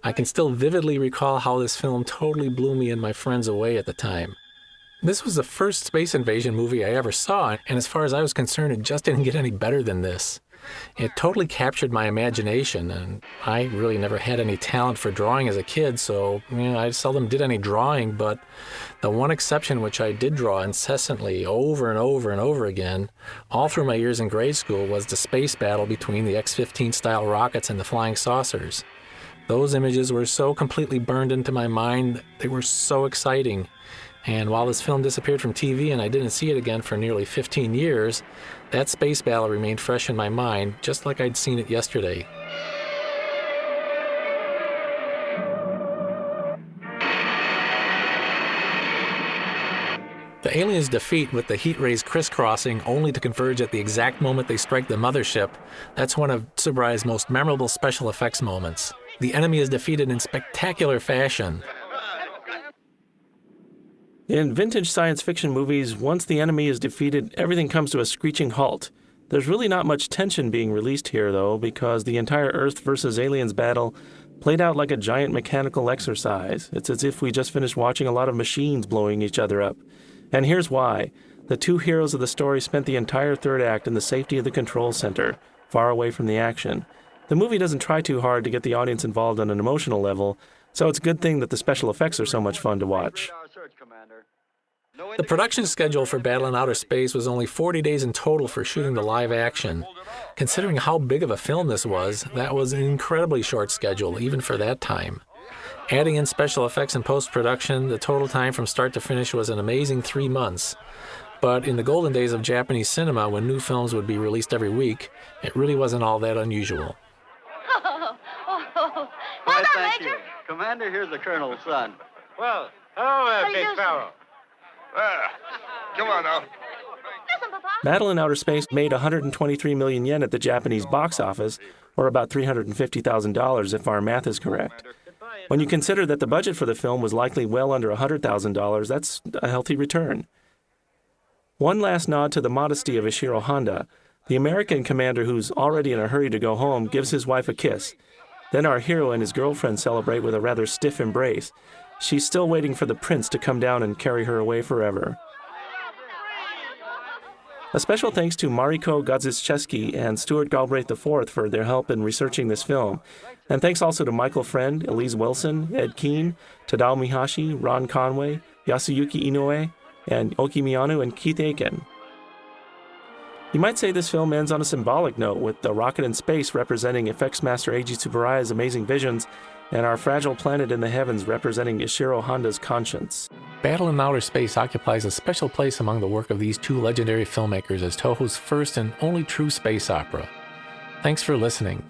I can still vividly recall how this film totally blew me and my friends away at the time. This was the first space invasion movie I ever saw, and as far as I was concerned, it just didn't get any better than this. It totally captured my imagination, and I really never had any talent for drawing as a kid, so I seldom did any drawing, but the one exception which I did draw incessantly over and over and over again, all through my years in grade school, was the space battle between the X-15 style rockets and the flying saucers. Those images were so completely burned into my mind, they were so exciting. And while this film disappeared from TV and I didn't see it again for nearly 15 years, that space battle remained fresh in my mind, just like I'd seen it yesterday. The aliens' defeat with the heat rays crisscrossing only to converge at the exact moment they strike the mothership, that's one of Tsuburaya's most memorable special effects moments. The enemy is defeated in spectacular fashion. In vintage science fiction movies, once the enemy is defeated, everything comes to a screeching halt. There's really not much tension being released here, though, because the entire Earth versus aliens battle played out like a giant mechanical exercise. It's as if we just finished watching a lot of machines blowing each other up. And here's why. The two heroes of the story spent the entire third act in the safety of the control center, far away from the action. The movie doesn't try too hard to get the audience involved on an emotional level, so it's a good thing that the special effects are so much fun to watch. The production schedule for Battle in Outer Space was only 40 days in total for shooting the live action. Considering how big of a film this was, that was an incredibly short schedule, even for that time. Adding in special effects and post-production, the total time from start to finish was an amazing 3 months. But in the golden days of Japanese cinema, when new films would be released every week, it really wasn't all that unusual. Well done, thank Major. you. Commander, here's the Colonel's son. Well, hello there, How do you big do, fellow. Come on now. Listen, Papa. Battle in Outer Space made 123 million yen at the Japanese box office, or about $350,000 if our math is correct. When you consider that the budget for the film was likely well under $100,000, that's a healthy return. One last nod to the modesty of Ishiro Honda. The American commander, who's already in a hurry to go home, gives his wife a kiss. Then our hero and his girlfriend celebrate with a rather stiff embrace. She's still waiting for the prince to come down and carry her away forever. A special thanks to Mariko Godziszewski and Stuart Galbraith IV for their help in researching this film. And thanks also to Michael Friend, Elise Wilson, Ed Keane, Tadao Mihashi, Ron Conway, Yasuyuki Inoue, and Oki Miyano and Keith Aiken. You might say this film ends on a symbolic note, with the rocket in space representing effects master Eiji Tsuburaya's amazing visions, and our fragile planet in the heavens representing Ishiro Honda's conscience. Battle in Outer Space occupies a special place among the work of these two legendary filmmakers as Toho's first and only true space opera. Thanks for listening.